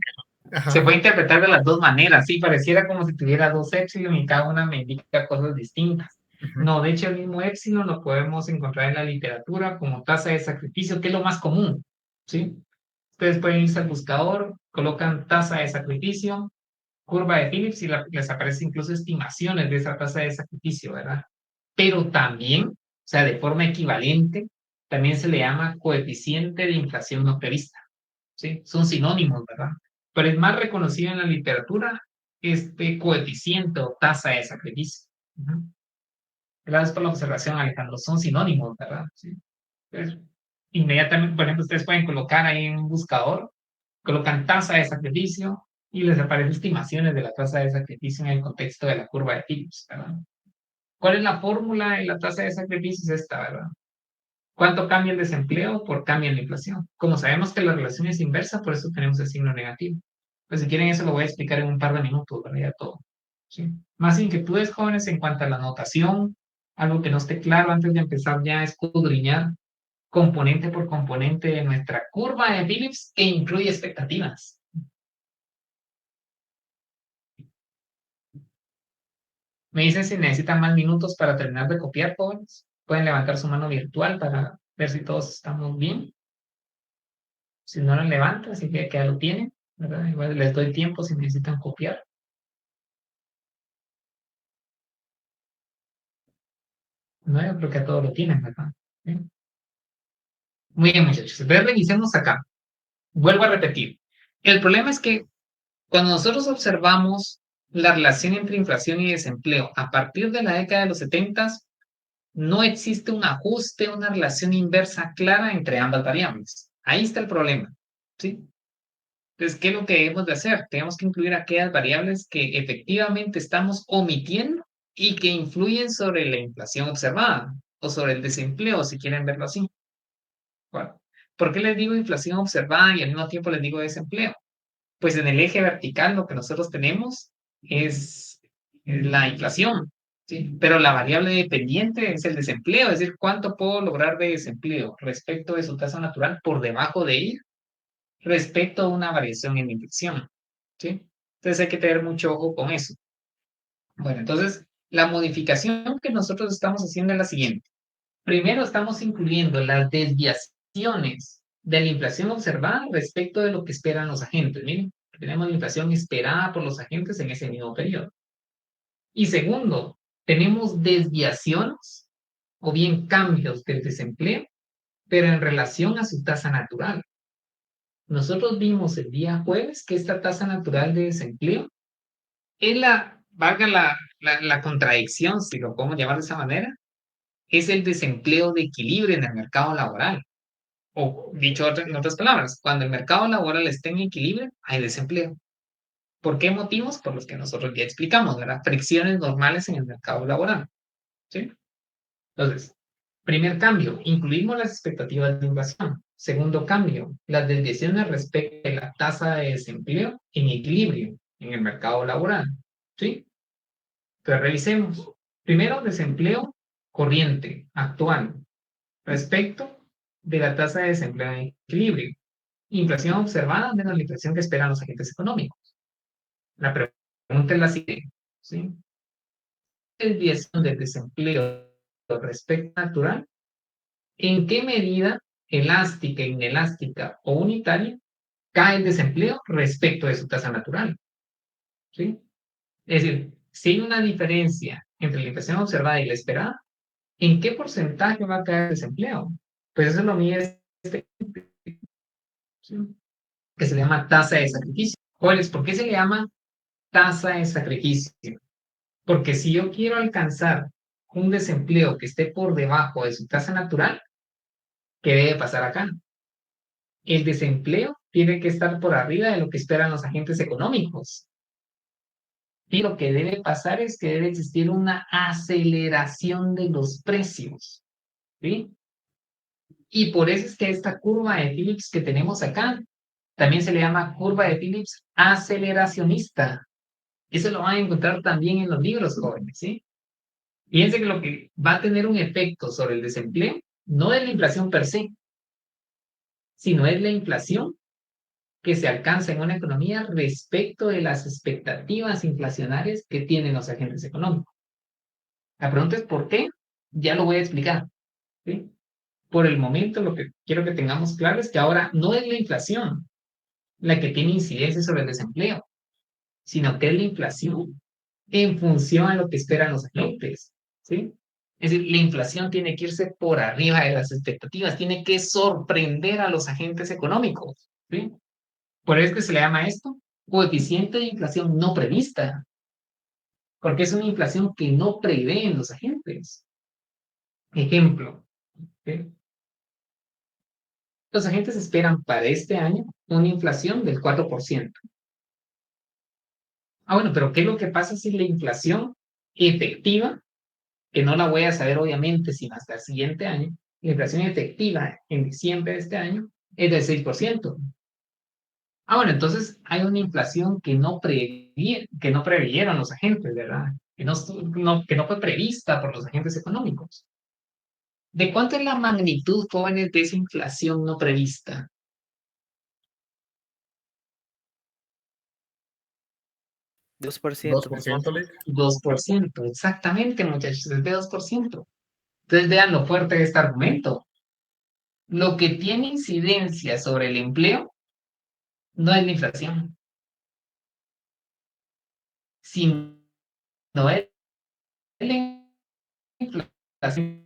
Ajá. interpretar de las dos maneras, sí, pareciera como si tuviera dos épsilon y cada una me indica cosas distintas. Ujú. No, de hecho el mismo épsilon lo podemos encontrar en la literatura como tasa de sacrificio, que es lo más común, ¿sí? Ustedes pueden irse al buscador, colocan tasa de sacrificio, curva de Phillips y les aparece incluso estimaciones de esa tasa de sacrificio, ¿verdad? Pero también, o sea, de forma equivalente, también se le llama coeficiente de inflación no prevista, ¿sí? Son sinónimos, ¿verdad? Pero es más reconocido en la literatura este coeficiente o tasa de sacrificio. Gracias por la observación, Alejandro. Son sinónimos, ¿verdad? Sí. Entonces, inmediatamente, por ejemplo, ustedes pueden colocar ahí en un buscador, colocan tasa de sacrificio y les aparecen estimaciones de la tasa de sacrificio en el contexto de la curva de Phillips, ¿verdad? ¿Cuál es la fórmula de la tasa de sacrificio? Es esta, ¿verdad? ¿Cuánto cambia el desempleo por cambio en la inflación? Como sabemos que la relación es inversa, por eso tenemos el signo negativo. Pues si quieren eso lo voy a explicar en un par de minutos, ¿verdad? Ya todo. ¿Sí? Más inquietudes, jóvenes, en cuanto a la notación, algo que no esté claro antes de empezar ya a escudriñar componente por componente de nuestra curva de Phillips que incluye expectativas. Me dicen si necesitan más minutos para terminar de copiar, jóvenes. Pueden levantar su mano virtual para ver si todos estamos bien. Si no lo levantan, así que ya lo tienen, ¿verdad? Igual les doy tiempo si necesitan copiar. No, yo creo que a todos lo tienen, ¿verdad? ¿Sí? Muy bien, muchachos. Entonces revisemos acá. Vuelvo a repetir. El problema es que cuando nosotros observamos la relación entre inflación y desempleo a partir de la década de los 70, no existe un ajuste, una relación inversa clara entre ambas variables. Ahí está el problema, ¿sí? Entonces, ¿qué es lo que debemos de hacer? Tenemos que incluir aquellas variables que efectivamente estamos omitiendo y que influyen sobre la inflación observada o sobre el desempleo, si quieren verlo así. Bueno, ¿por qué les digo inflación observada y al mismo tiempo les digo desempleo? Pues en el eje vertical lo que nosotros tenemos es la inflación, ¿sí? Pero la variable dependiente es el desempleo, es decir, cuánto puedo lograr de desempleo respecto de su tasa natural por debajo de ella, respecto a una variación en la inflación, ¿sí? Entonces hay que tener mucho ojo con eso. Bueno, entonces la modificación que nosotros estamos haciendo es la siguiente. Primero estamos incluyendo las desviaciones de la inflación observada respecto de lo que esperan los agentes. Miren, tenemos la inflación esperada por los agentes en ese mismo periodo. Y segundo, tenemos desviaciones o bien cambios del desempleo, pero en relación a su tasa natural. Nosotros vimos el día jueves que esta tasa natural de desempleo es valga la contradicción, si lo podemos llamar de esa manera, es el desempleo de equilibrio en el mercado laboral. O dicho en otras palabras, cuando el mercado laboral está en equilibrio, hay desempleo. ¿Por qué motivos? Por los que nosotros ya explicamos, ¿verdad? Fricciones normales en el mercado laboral. ¿Sí? Entonces, primer cambio, incluimos las expectativas de inflación. Segundo cambio, las desviaciones respecto de la tasa de desempleo en equilibrio en el mercado laboral. ¿Sí? Entonces, revisemos. Primero, desempleo corriente, actual, respecto de la tasa de desempleo en equilibrio. Inflación observada menos la inflación que esperan los agentes económicos. La pregunta es la siguiente, ¿sí? Desviación del desempleo respecto natural, ¿en qué medida elástica, inelástica o unitaria cae el desempleo respecto de su tasa natural? ¿Sí? Es decir, si hay una diferencia entre la inflación observada y la esperada, ¿en qué porcentaje va a caer el desempleo? Pues eso lo mide ¿sí? Que se le llama tasa de sacrificio. ¿Cuál es? ¿Por qué se le llama tasa de sacrificio? Porque si yo quiero alcanzar un desempleo que esté por debajo de su tasa natural, ¿qué debe pasar acá? El desempleo tiene que estar por arriba de lo que esperan los agentes económicos. Y lo que debe pasar es que debe existir una aceleración de los precios. ¿Sí? Y por eso es que esta curva de Phillips que tenemos acá también se le llama curva de Phillips aceleracionista. Eso lo van a encontrar también en los libros, jóvenes, ¿sí? Fíjense que lo que va a tener un efecto sobre el desempleo no es la inflación per se, sino es la inflación que se alcanza en una economía respecto de las expectativas inflacionarias que tienen los agentes económicos. La pregunta es ¿por qué? Ya lo voy a explicar, ¿sí? Por el momento lo que quiero que tengamos claro es que ahora no es la inflación la que tiene incidencia sobre el desempleo, sino que es la inflación en función a lo que esperan los agentes, ¿sí? Es decir, la inflación tiene que irse por arriba de las expectativas, tiene que sorprender a los agentes económicos, ¿sí? Por eso es que se le llama esto coeficiente de inflación no prevista, porque es una inflación que no prevén los agentes. Ejemplo, ¿sí? Los agentes esperan para este año una inflación del 4%. Ah, bueno, pero ¿qué es lo que pasa si la inflación efectiva, que no la voy a saber obviamente sino hasta el siguiente año, la inflación efectiva en diciembre de este año es del 6%? Ah, bueno, entonces hay una inflación que no preveyeron los agentes, ¿verdad? Que no fue prevista por los agentes económicos. ¿De cuánto es la magnitud, jóvenes, de esa inflación no prevista? 2%. 2%, Lick. 2%, exactamente, muchachos, es de 2%. Entonces vean lo fuerte de este argumento. Lo que tiene incidencia sobre el empleo no es la inflación, sino es la inflación.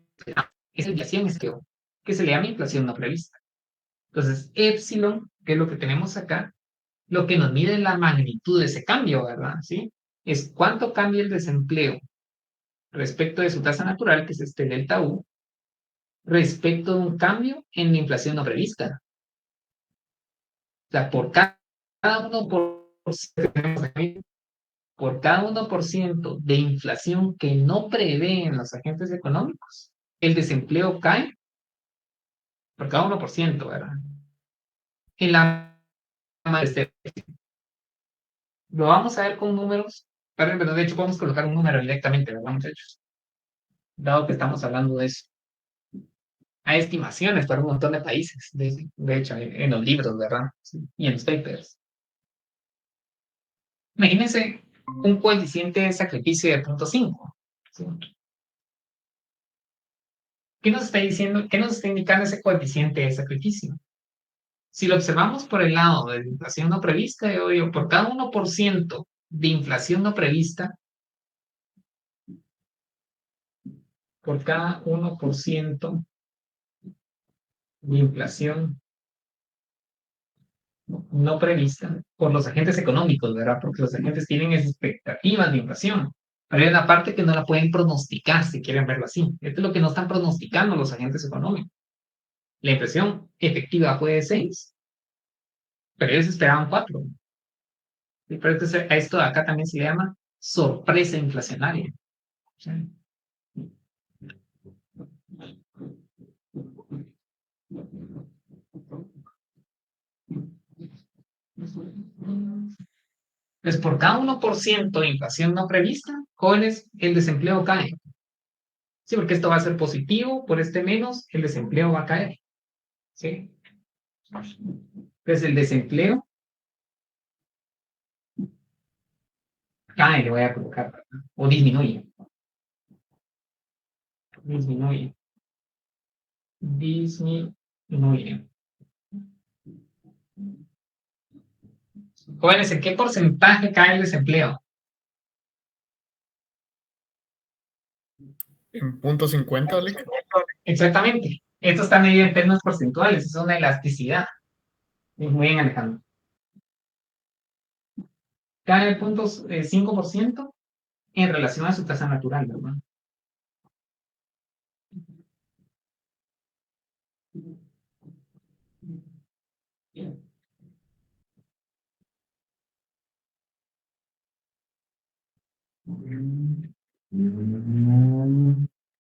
Esa inflación es que se le llama inflación no prevista. Entonces, epsilon, que es lo que tenemos acá, lo que nos mide la magnitud de ese cambio, ¿verdad? ¿Sí? Es cuánto cambia el desempleo respecto de su tasa natural, que es este delta U, respecto de un cambio en la inflación no prevista. O sea, por cada 1%, por cada 1% de inflación que no prevén los agentes económicos, el desempleo cae por cada 1%, ¿verdad? En la lo vamos a ver con números, pero de hecho podemos colocar un número directamente, ¿verdad, muchachos? Dado que estamos hablando de eso. Hay estimaciones para un montón de países, de hecho, en los libros, ¿verdad? Sí, y en los papers. Imagínense un coeficiente de sacrificio de 0.5. ¿Sí? ¿Qué nos está diciendo? ¿Qué nos está indicando ese coeficiente de sacrificio? Si lo observamos por el lado de la inflación no prevista, yo digo, por cada 1% de inflación no prevista, por cada 1% de inflación no prevista por los agentes económicos, ¿verdad? Porque los agentes tienen expectativas de inflación. Pero hay una parte que no la pueden pronosticar, si quieren verlo así. Esto es lo que no están pronosticando los agentes económicos. La inflación efectiva fue de 6, pero ellos esperaban 4. Y pero a esto de acá también se llama sorpresa inflacionaria. ¿Sí? Pues por cada 1% de inflación no prevista, jóvenes, el desempleo cae. Sí, porque esto va a ser positivo, por este menos, el desempleo va a caer. ¿Sí? Entonces el desempleo cae, le voy a colocar, ¿verdad? O disminuye. Disminuye. Disminuye. Jóvenes, ¿en qué porcentaje cae el desempleo? En 0.50, Lick. Exactamente. Esto está medido en términos porcentuales, es una elasticidad. Muy bien, Alejandro. Cae el 0.5% en relación a su tasa natural, ¿verdad?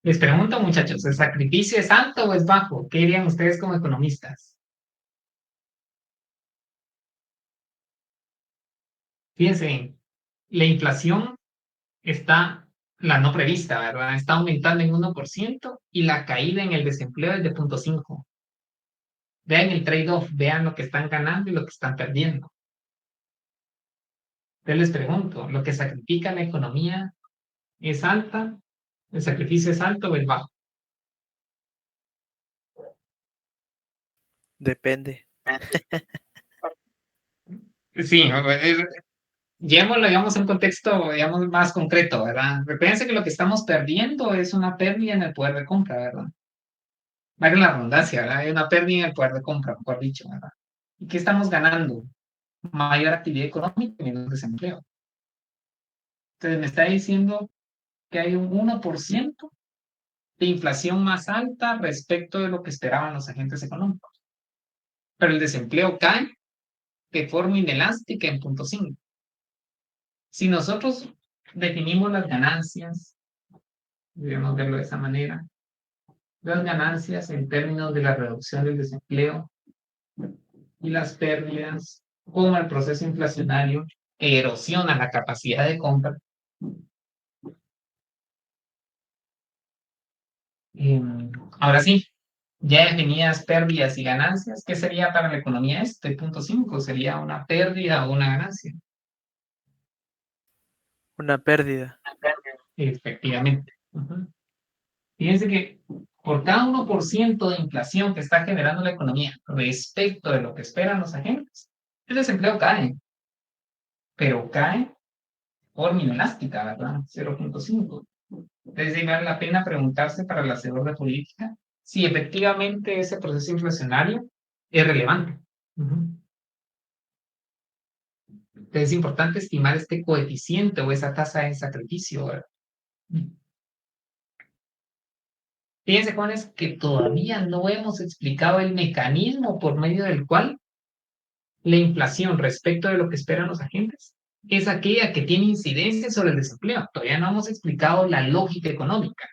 Les pregunto, muchachos, ¿el sacrificio es alto o es bajo? ¿Qué dirían ustedes como economistas? Fíjense, la inflación está, la no prevista, ¿verdad? Está aumentando en 1% y la caída en el desempleo es de 0.5. Vean el trade-off, vean lo que están ganando y lo que están perdiendo. Entonces les pregunto, ¿lo que sacrifica la economía es alta? ¿El sacrificio es alto o es bajo? Depende. Sí, llevémoslo, digamos, a un contexto, digamos, más concreto, ¿verdad? Recuerden que lo que estamos perdiendo es una pérdida en el poder de compra, ¿verdad? Vale la redundancia, ¿verdad? Hay una pérdida en el poder de compra, mejor dicho, ¿verdad? ¿Y qué estamos ganando? Mayor actividad económica y menos desempleo. Entonces me está diciendo que hay un 1% de inflación más alta respecto de lo que esperaban los agentes económicos. Pero el desempleo cae de forma inelástica en 0.5. Si nosotros definimos las ganancias, debemos verlo de esa manera, las ganancias en términos de la reducción del desempleo y las pérdidas, como el proceso inflacionario erosiona la capacidad de compra. Ahora sí, ya definidas pérdidas y ganancias, ¿qué sería para la economía este? 0.5, ¿sería una pérdida o una ganancia? Una pérdida. Efectivamente. Fíjense que por cada 1% de inflación que está generando la economía respecto de lo que esperan los agentes, el desempleo cae, pero cae de forma inelástica, ¿verdad? 0.5. Entonces, vale la pena preguntarse para el hacedor de política si efectivamente ese proceso inflacionario es relevante. Entonces es importante estimar este coeficiente o esa tasa de sacrificio, ¿verdad? Fíjense, jóvenes, que todavía no hemos explicado el mecanismo por medio del cual la inflación respecto de lo que esperan los agentes es aquella que tiene incidencia sobre el desempleo. Todavía no hemos explicado la lógica económica.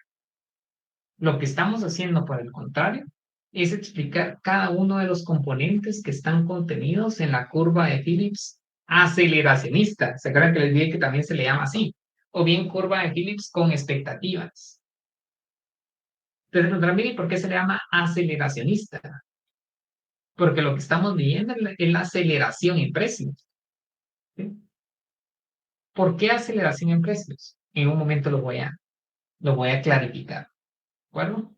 Lo que estamos haciendo, por el contrario, es explicar cada uno de los componentes que están contenidos en la curva de Phillips aceleracionista. ¿Se acuerdan que les dije que también se le llama así? O bien curva de Phillips con expectativas. Entonces, preguntarán, mire, ¿por qué se le llama aceleracionista? Porque lo que estamos viendo es la aceleración en precios. ¿Sí? ¿Por qué aceleración en precios? En un momento lo voy a clarificar. ¿De acuerdo?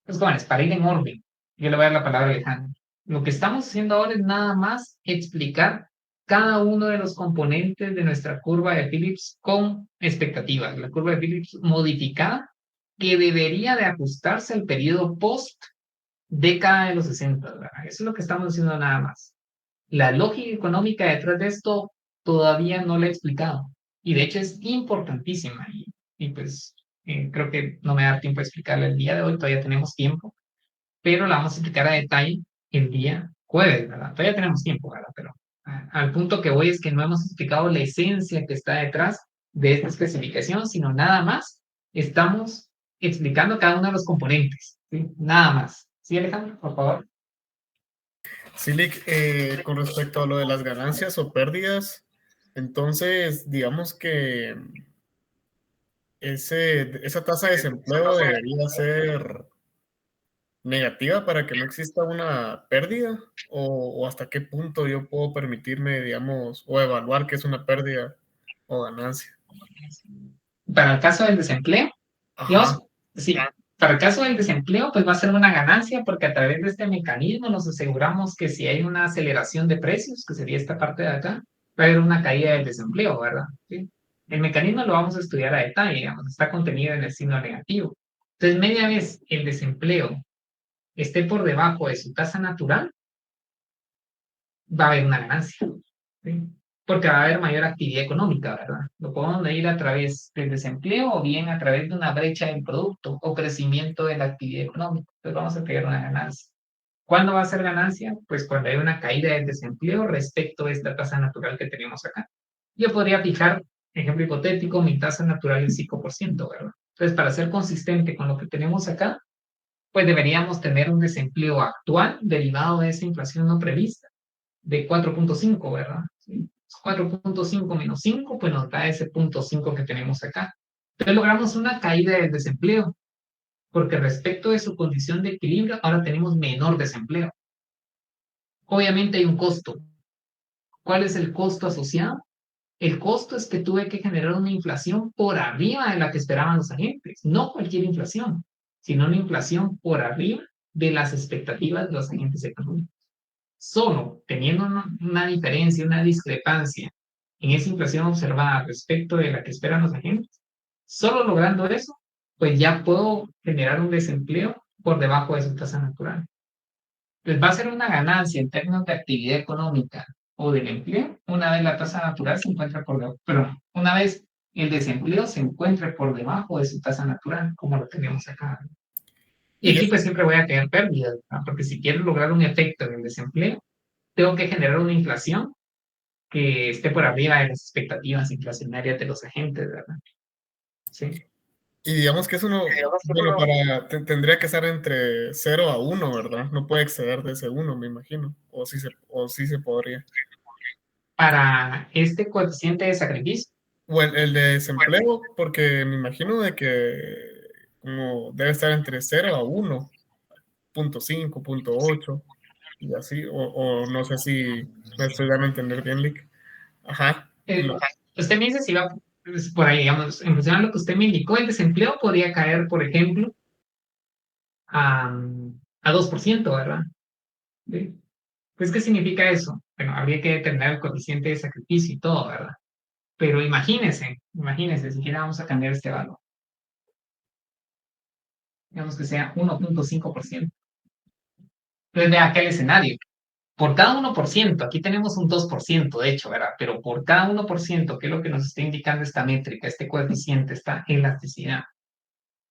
Pues, jóvenes, para ir en orden, yo le voy a dar la palabra a Alejandro. Lo que estamos haciendo ahora es nada más explicar cada uno de los componentes de nuestra curva de Phillips con expectativas. La curva de Phillips modificada que debería de ajustarse al periodo post década de los 60, ¿verdad? Eso es lo que estamos haciendo nada más. La lógica económica detrás de esto todavía no la he explicado. Y de hecho es importantísima. Y pues creo que no me da tiempo de explicarla el día de hoy, todavía tenemos tiempo, pero la vamos a explicar a detalle el día jueves, ¿verdad? Todavía tenemos tiempo, ¿verdad? Pero al punto que voy es que no hemos explicado la esencia que está detrás de esta especificación, sino nada más estamos explicando cada uno de los componentes, ¿sí? Nada más. ¿Sí, Alejandro? Por favor. Sí, Lick, con respecto a lo de las ganancias o pérdidas, entonces digamos que esa tasa de desempleo debería ser negativa para que no exista una pérdida, o hasta qué punto yo puedo permitirme, digamos, o evaluar qué es una pérdida o ganancia. Para el caso del desempleo, digamos, Ajá. sí, para el caso del desempleo, pues va a ser una ganancia porque a través de este mecanismo nos aseguramos que si hay una aceleración de precios, que sería esta parte de acá, va a haber una caída del desempleo, ¿verdad? ¿Sí? El mecanismo lo vamos a estudiar a detalle, digamos, está contenido en el signo negativo. Entonces, media vez el desempleo esté por debajo de su tasa natural, va a haber una ganancia, ¿sí? Porque va a haber mayor actividad económica, ¿verdad? Lo podemos medir a través del desempleo o bien a través de una brecha del producto o crecimiento de la actividad económica. Entonces vamos a tener una ganancia. ¿Cuándo va a ser ganancia? Pues cuando hay una caída del desempleo respecto a esta tasa natural que tenemos acá. Yo podría fijar, ejemplo hipotético, mi tasa natural es 5%, ¿verdad? Entonces, para ser consistente con lo que tenemos acá, pues deberíamos tener un desempleo actual derivado de esa inflación no prevista de 4.5, ¿verdad? ¿Sí? 4.5 menos 5, pues nos da ese 0.5 que tenemos acá. Entonces logramos una caída del desempleo, porque respecto de su condición de equilibrio, ahora tenemos menor desempleo. Obviamente hay un costo. ¿Cuál es el costo asociado? El costo es que tuve que generar una inflación por arriba de la que esperaban los agentes. No cualquier inflación, sino una inflación por arriba de las expectativas de los agentes económicos. Solo teniendo una diferencia, una discrepancia en esa inflación observada respecto de la que esperan los agentes, solo logrando eso, pues ya puedo generar un desempleo por debajo de su tasa natural. Pues va a ser una ganancia en términos de actividad económica o del empleo una vez la tasa natural se encuentra por debajo, pero una vez el desempleo se encuentre por debajo de su tasa natural, como lo tenemos acá. Y aquí pues siempre voy a tener pérdidas, ¿no? Porque si quiero lograr un efecto en el desempleo, tengo que generar una inflación que esté por arriba de las expectativas inflacionarias de los agentes, ¿verdad? Sí. Y digamos que es uno, bueno, tendría que estar entre 0 a 1, ¿verdad? No puede exceder de ese 1, me imagino. O sí se podría. Para este coeficiente de sacrificio. Bueno, el de desempleo, porque me imagino de que como debe estar entre 0 a 1, 0.5, 0.8, y así, o no sé si me estoy dando a entender bien, Lick. Ajá. No. Usted me dice si va por ahí, digamos, en función a lo que usted me indicó, el desempleo podría caer, por ejemplo, a 2%, ¿verdad? ¿Sí? Pues, ¿qué significa eso? Bueno, habría que determinar el coeficiente de sacrificio y todo, ¿verdad? Pero imagínese, siquiera vamos a cambiar este valor. Digamos que sea 1.5%. Entonces, vea aquel escenario. Por cada 1%, aquí tenemos un 2%, de hecho, ¿verdad? Pero por cada 1%, ¿qué es lo que nos está indicando esta métrica, este coeficiente, esta elasticidad?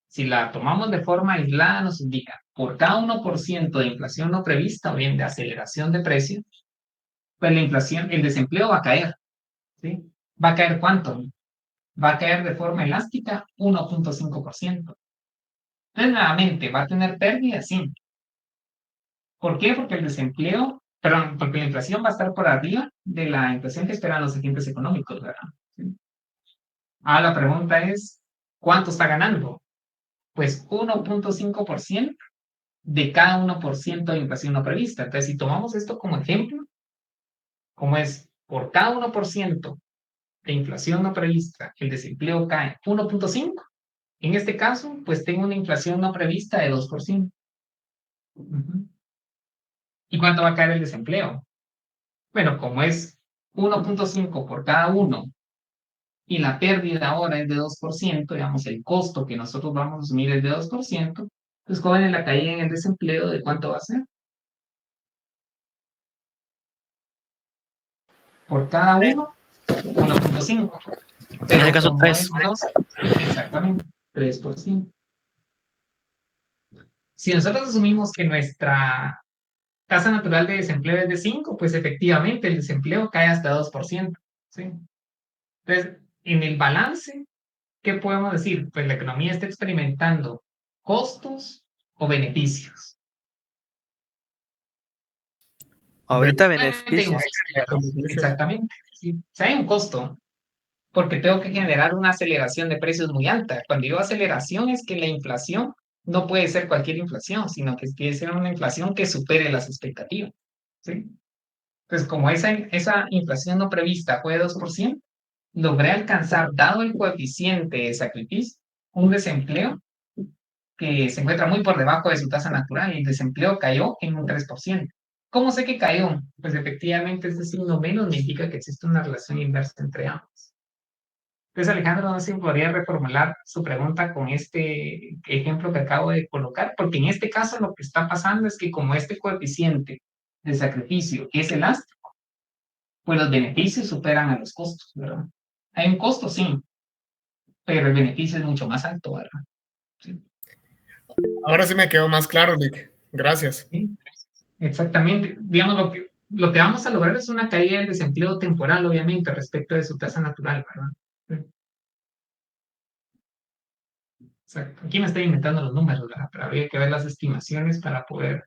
Si la tomamos de forma aislada, nos indica, por cada 1% de inflación no prevista o bien de aceleración de precios, pues la inflación, el desempleo va a caer, ¿sí? ¿Va a caer cuánto? Va a caer de forma elástica 1.5%. Entonces, nuevamente, ¿va a tener pérdidas? Sí. ¿Por qué? Porque el desempleo, perdón, porque la inflación va a estar por arriba de la inflación que esperan los agentes económicos, ¿verdad? ¿Sí? La pregunta es, ¿cuánto está ganando? Pues 1.5% de cada 1% de inflación no prevista. Entonces, si tomamos esto como ejemplo, como es por cada 1% de inflación no prevista, el desempleo cae 1.5, en este caso, pues tengo una inflación no prevista de 2%. Uh-huh. ¿Y cuánto va a caer el desempleo? Bueno, como es 1.5 por cada uno y la pérdida ahora es de 2%, digamos, el costo que nosotros vamos a asumir es de 2%, pues jóvenes, la caída en el desempleo, ¿de cuánto va a ser? Por cada uno, 1.5. En este caso, como 3. es 2, exactamente, 3%. Si nosotros asumimos que nuestra tasa natural de desempleo es de 5, pues efectivamente el desempleo cae hasta 2%. ¿Sí? Entonces, en el balance, ¿qué podemos decir? Pues la economía está experimentando costos o beneficios. Ahorita beneficios. Exactamente. ¿Sí? O sea, hay un costo, porque tengo que generar una aceleración de precios muy alta. Cuando digo aceleración es que la inflación no puede ser cualquier inflación, sino que tiene que ser una inflación que supere las expectativas. ¿Sí? Entonces, como esa inflación no prevista fue de 2%, logré alcanzar, dado el coeficiente de sacrificio, un desempleo que se encuentra muy por debajo de su tasa natural y el desempleo cayó en un 3%. ¿Cómo sé que cayó? Pues efectivamente este signo menos me indica que existe una relación inversa entre ambos. Entonces, Alejandro, no sé si podría reformular su pregunta con este ejemplo que acabo de colocar, porque en este caso lo que está pasando es que como este coeficiente de sacrificio es elástico, pues los beneficios superan a los costos, ¿verdad? Hay un costo, sí, pero el beneficio es mucho más alto, ¿verdad? Sí. Ahora sí me quedó más claro, Nick. Gracias. Sí, exactamente. Digamos, lo que vamos a lograr es una caída del desempleo temporal, obviamente, respecto de su tasa natural, ¿verdad? Sí. Exacto. Aquí me estoy inventando los números, ¿verdad? Pero habría que ver las estimaciones para poder,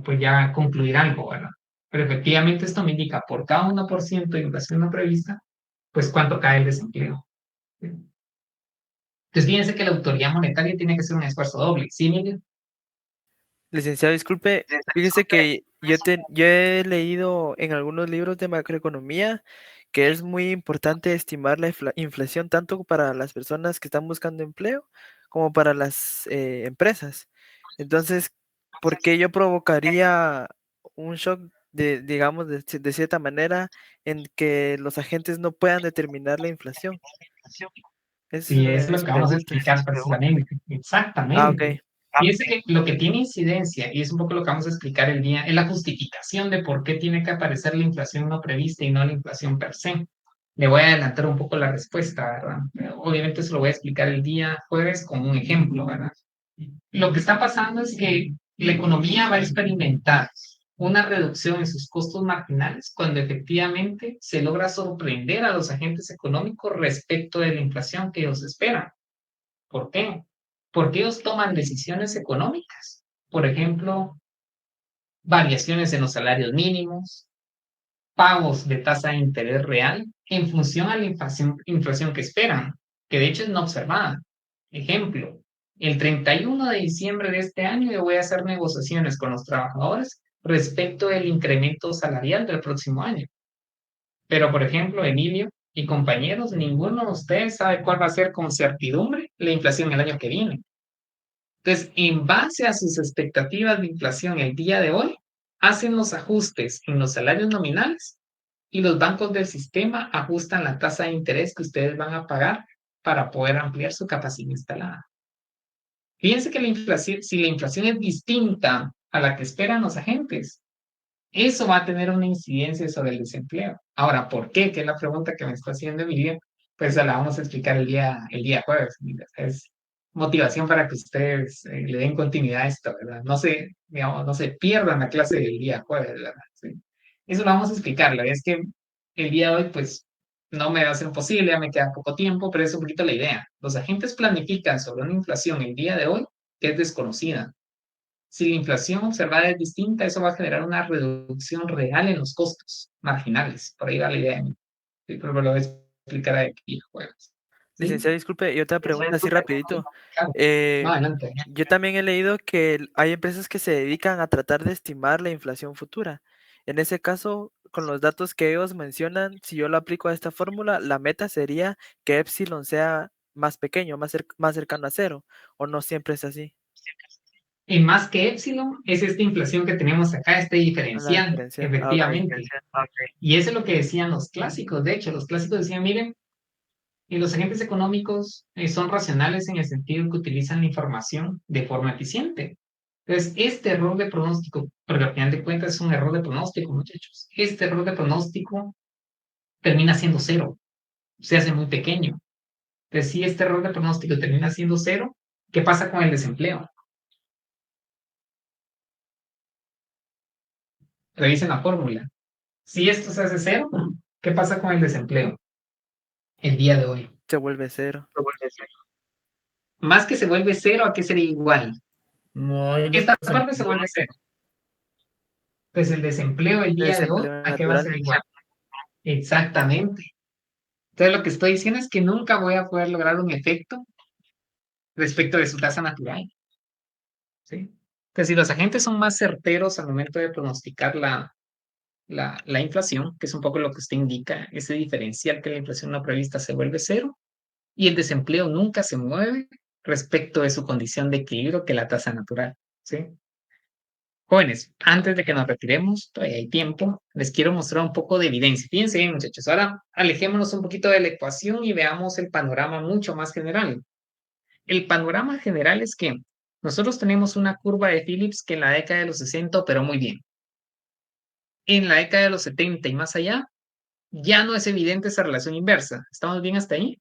pues ya concluir algo, ¿verdad? Pero efectivamente esto me indica por cada 1% de inflación no prevista, pues cuánto cae el desempleo. ¿Sí? Entonces, fíjense que la autoridad monetaria tiene que hacer un esfuerzo doble. ¿Sí, Miguel? Licenciado, disculpe, fíjese que yo he leído en algunos libros de macroeconomía que es muy importante estimar la inflación tanto para las personas que están buscando empleo como para las empresas. Entonces, ¿por qué yo provocaría un shock digamos, de cierta manera en que los agentes no puedan determinar la inflación? Esa Sí, es es lo mis que vamos a preguntas. explicar precisamente. Ah, ok. Exactamente. Y es que lo que tiene incidencia, y es un poco lo que vamos a explicar el día, es la justificación de por qué tiene que aparecer la inflación no prevista y no la inflación per se. Le voy a adelantar un poco la respuesta, ¿verdad? Obviamente eso lo voy a explicar el día jueves como un ejemplo, ¿verdad? Lo que está pasando es que la economía va a experimentar una reducción en sus costos marginales cuando efectivamente se logra sorprender a los agentes económicos respecto de la inflación que ellos esperan. ¿Por qué? Porque ellos toman decisiones económicas. Por ejemplo, variaciones en los salarios mínimos, pagos de tasa de interés real en función a la inflación que esperan, que de hecho es no observada. Ejemplo, el 31 de diciembre de este año yo voy a hacer negociaciones con los trabajadores respecto del incremento salarial del próximo año. Pero, por ejemplo, Emilio y compañeros, ninguno de ustedes sabe cuál va a ser con certidumbre la inflación el año que viene. Entonces, en base a sus expectativas de inflación el día de hoy, hacen los ajustes en los salarios nominales y los bancos del sistema ajustan la tasa de interés que ustedes van a pagar para poder ampliar su capacidad instalada. Fíjense que la inflación, si la inflación es distinta a la que esperan los agentes, eso va a tener una incidencia sobre el desempleo. Ahora, ¿por qué? Que es la pregunta que me está haciendo Emilia. Pues la vamos a explicar el día jueves. Emilia. Es motivación para que ustedes le den continuidad a esto, ¿verdad? No se, digamos, no se pierdan la clase del día jueves, ¿verdad? Sí. Eso lo vamos a explicar. La verdad es que el día de hoy, pues, no me va a ser posible, ya me queda poco tiempo, pero es un poquito la idea. Los agentes planifican sobre una inflación el día de hoy que es desconocida. Si la inflación observada es distinta, eso va a generar una reducción real en los costos marginales. Por ahí va la idea. Sí, pero lo voy a explicar aquí el jueves. ¿Sí? Licenciado, disculpe, y otra pregunta así rapidito. Claro. No, adelante. Yo también he leído que hay empresas que se dedican a tratar de estimar la inflación futura. En ese caso, con los datos que ellos mencionan, si yo lo aplico a esta fórmula, la meta sería que epsilon sea más pequeño, más cercano a cero, o no siempre es así. Y más que epsilon, es esta inflación que tenemos acá, este La diferencial, diferencial. efectivamente. Y eso es lo que decían los clásicos. De hecho, los clásicos decían, miren, y los agentes económicos son racionales en el sentido que utilizan la información de forma eficiente. Entonces, este error de pronóstico, porque al final de cuentas es un error de pronóstico, muchachos, este error de pronóstico termina siendo cero, se hace muy pequeño. Entonces, si este error de pronóstico termina siendo cero, ¿qué pasa con el desempleo? Revisen la fórmula. Si esto se hace cero, ¿qué pasa con el desempleo el día de hoy? Se vuelve cero. Más que se vuelve cero, ¿a qué sería igual? No hay Esta parte desempleo. se vuelve cero. Pues el desempleo el día de hoy, Desempleo ¿a qué va a natural. ser igual? Exactamente. Entonces lo que estoy diciendo es que nunca voy a poder lograr un efecto respecto de su tasa natural. ¿Sí? Entonces, si los agentes son más certeros al momento de pronosticar la inflación, que es un poco lo que usted indica, ese diferencial que la inflación no prevista se vuelve cero, y el desempleo nunca se mueve respecto de su condición de equilibrio que la tasa natural. ¿Sí? Jóvenes, antes de que nos retiremos, todavía hay tiempo, les quiero mostrar un poco de evidencia. Fíjense bien, muchachos, ahora alejémonos un poquito de la ecuación y veamos el panorama mucho más general. El panorama general es que nosotros tenemos una curva de Phillips que en la década de los 60 operó muy bien. En la década de los 70 y más allá, ya no es evidente esa relación inversa. ¿Estamos bien hasta ahí?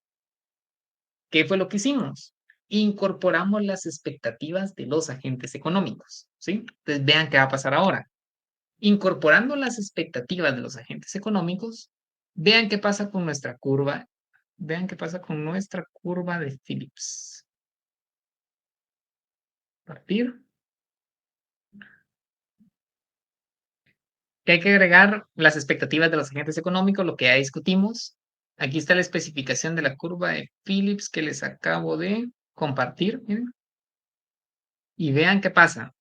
¿Qué fue lo que hicimos? Incorporamos las expectativas de los agentes económicos, ¿sí? Entonces vean qué va a pasar ahora. Incorporando las expectativas de los agentes económicos, vean qué pasa con nuestra curva. Vean qué pasa con nuestra curva de Phillips. Partir. Que hay que agregar las expectativas de los agentes económicos, lo que ya discutimos. Aquí está la especificación de la curva de Phillips que les acabo de compartir. Miren. Y vean qué pasa.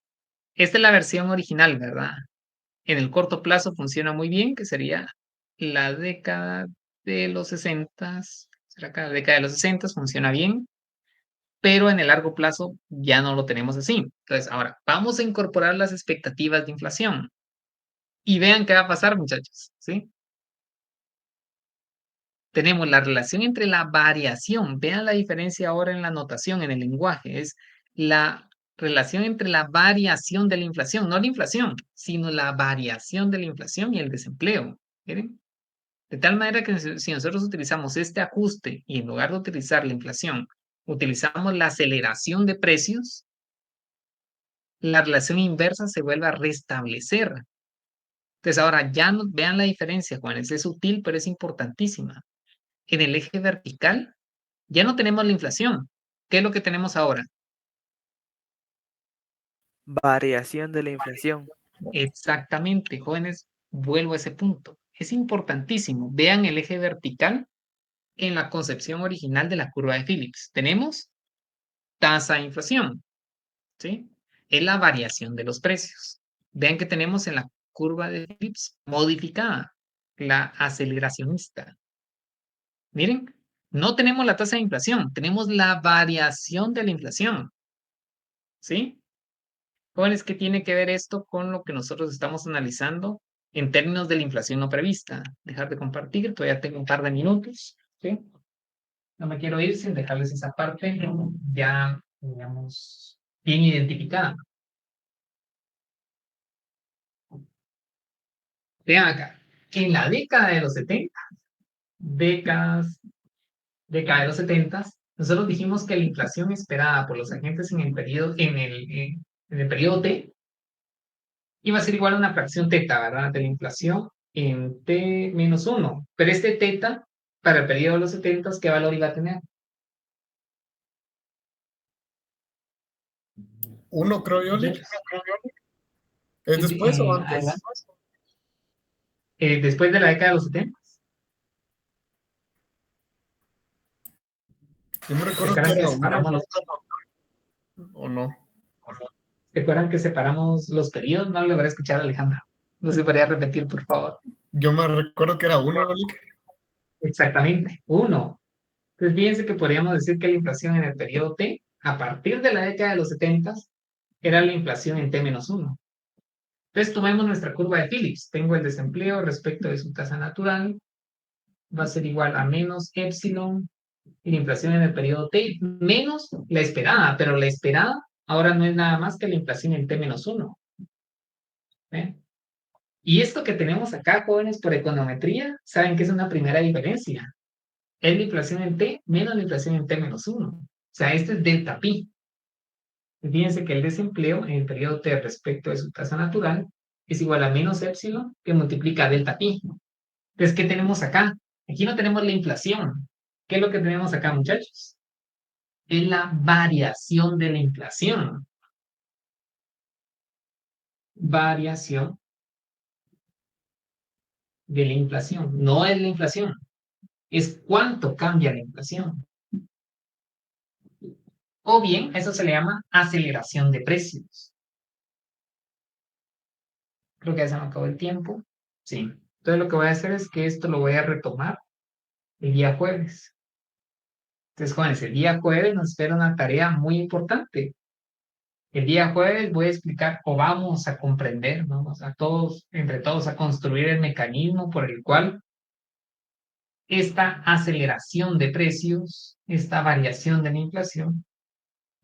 Esta es la versión original, ¿verdad? En el corto plazo funciona muy bien, que sería la década de los 60. ¿Será que la década de los 60 funciona bien? Pero en el largo plazo ya no lo tenemos así. Entonces, ahora vamos a incorporar las expectativas de inflación. Y vean qué va a pasar, muchachos, ¿sí? Tenemos la relación entre la variación. Vean la diferencia ahora en la notación, en el lenguaje. Es la relación entre la variación de la inflación, no la inflación, sino la variación de la inflación y el desempleo. ¿Miren? De tal manera que si nosotros utilizamos este ajuste y en lugar de utilizar la inflación, utilizamos la aceleración de precios, la relación inversa se vuelve a restablecer. Entonces ahora ya no, vean la diferencia, jóvenes. Es sutil, pero es importantísima. En el eje vertical ya no tenemos la inflación. ¿Qué es lo que tenemos ahora? Variación de la inflación. Exactamente, jóvenes, vuelvo a ese punto. Es importantísimo. Vean el eje vertical en la concepción original de la curva de Phillips. Tenemos tasa de inflación, ¿sí? Es la variación de los precios. Vean que tenemos en la curva de Phillips modificada, la aceleracionista. Miren, no tenemos la tasa de inflación, tenemos la variación de la inflación, ¿sí? Jóvenes, ¿qué tiene que ver esto con lo que nosotros estamos analizando en términos de la inflación no prevista? Dejar de compartir, todavía tengo un par de minutos, ¿sí? No me quiero ir sin dejarles esa parte ya, digamos, bien identificada. Vean acá, en la década de los 70, década de los 70, nosotros dijimos que la inflación esperada por los agentes en el periodo, en el periodo T iba a ser igual a una fracción teta, ¿verdad? De la inflación en T menos 1. Pero este teta, para el periodo de los 70, ¿qué valor iba a tener? 1, creo yo, Lick. ¿Es después o antes? Adelante. Después de la década de los 70. Yo me recuerdo que ¿Recuerdan que era 1, separamos los, ¿o no? ¿recuerdan que separamos los periodos? No logré escuchar a Alejandra. No se podría repetir, por favor. Yo me recuerdo que era 1, Lick. Exactamente, 1. Entonces, fíjense que podríamos decir que la inflación en el periodo T, a partir de la década de los 70, era la inflación en T menos 1. Entonces, tomemos nuestra curva de Phillips. Tengo el desempleo respecto de su tasa natural. Va a ser igual a menos epsilon y la inflación en el periodo T menos la esperada, pero la esperada ahora no es nada más que la inflación en T menos 1. ¿Eh? Y esto que tenemos acá, jóvenes, por econometría, saben que es una primera diferencia. Es la inflación en T menos la inflación en T menos 1. O sea, este es delta pi. Fíjense que el desempleo en el periodo T respecto de su tasa natural es igual a menos epsilon que multiplica delta pi. Entonces, ¿qué tenemos acá? Aquí no tenemos la inflación. ¿Qué es lo que tenemos acá, muchachos? Es la variación de la inflación. Variación de la inflación. No es la inflación. Es cuánto cambia la inflación. O bien, eso se le llama aceleración de precios. Creo que ya se me acabó el tiempo. Sí. Entonces lo que voy a hacer es que esto lo voy a retomar el día jueves. Entonces, jóvenes, el día jueves nos espera una tarea muy importante. El día jueves voy a explicar o vamos a comprender, vamos a todos, entre todos, a construir el mecanismo por el cual esta aceleración de precios, esta variación de la inflación,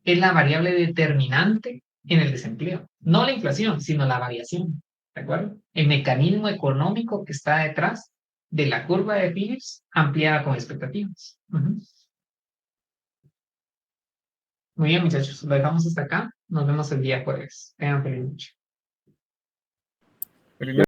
es la variable determinante en el desempleo. No la inflación, sino la variación. ¿De acuerdo? El mecanismo económico que está detrás de la curva de Phillips ampliada con expectativas. Muy bien, muchachos, lo dejamos hasta acá. Nos vemos el día jueves. Tengan feliz noche. Feliz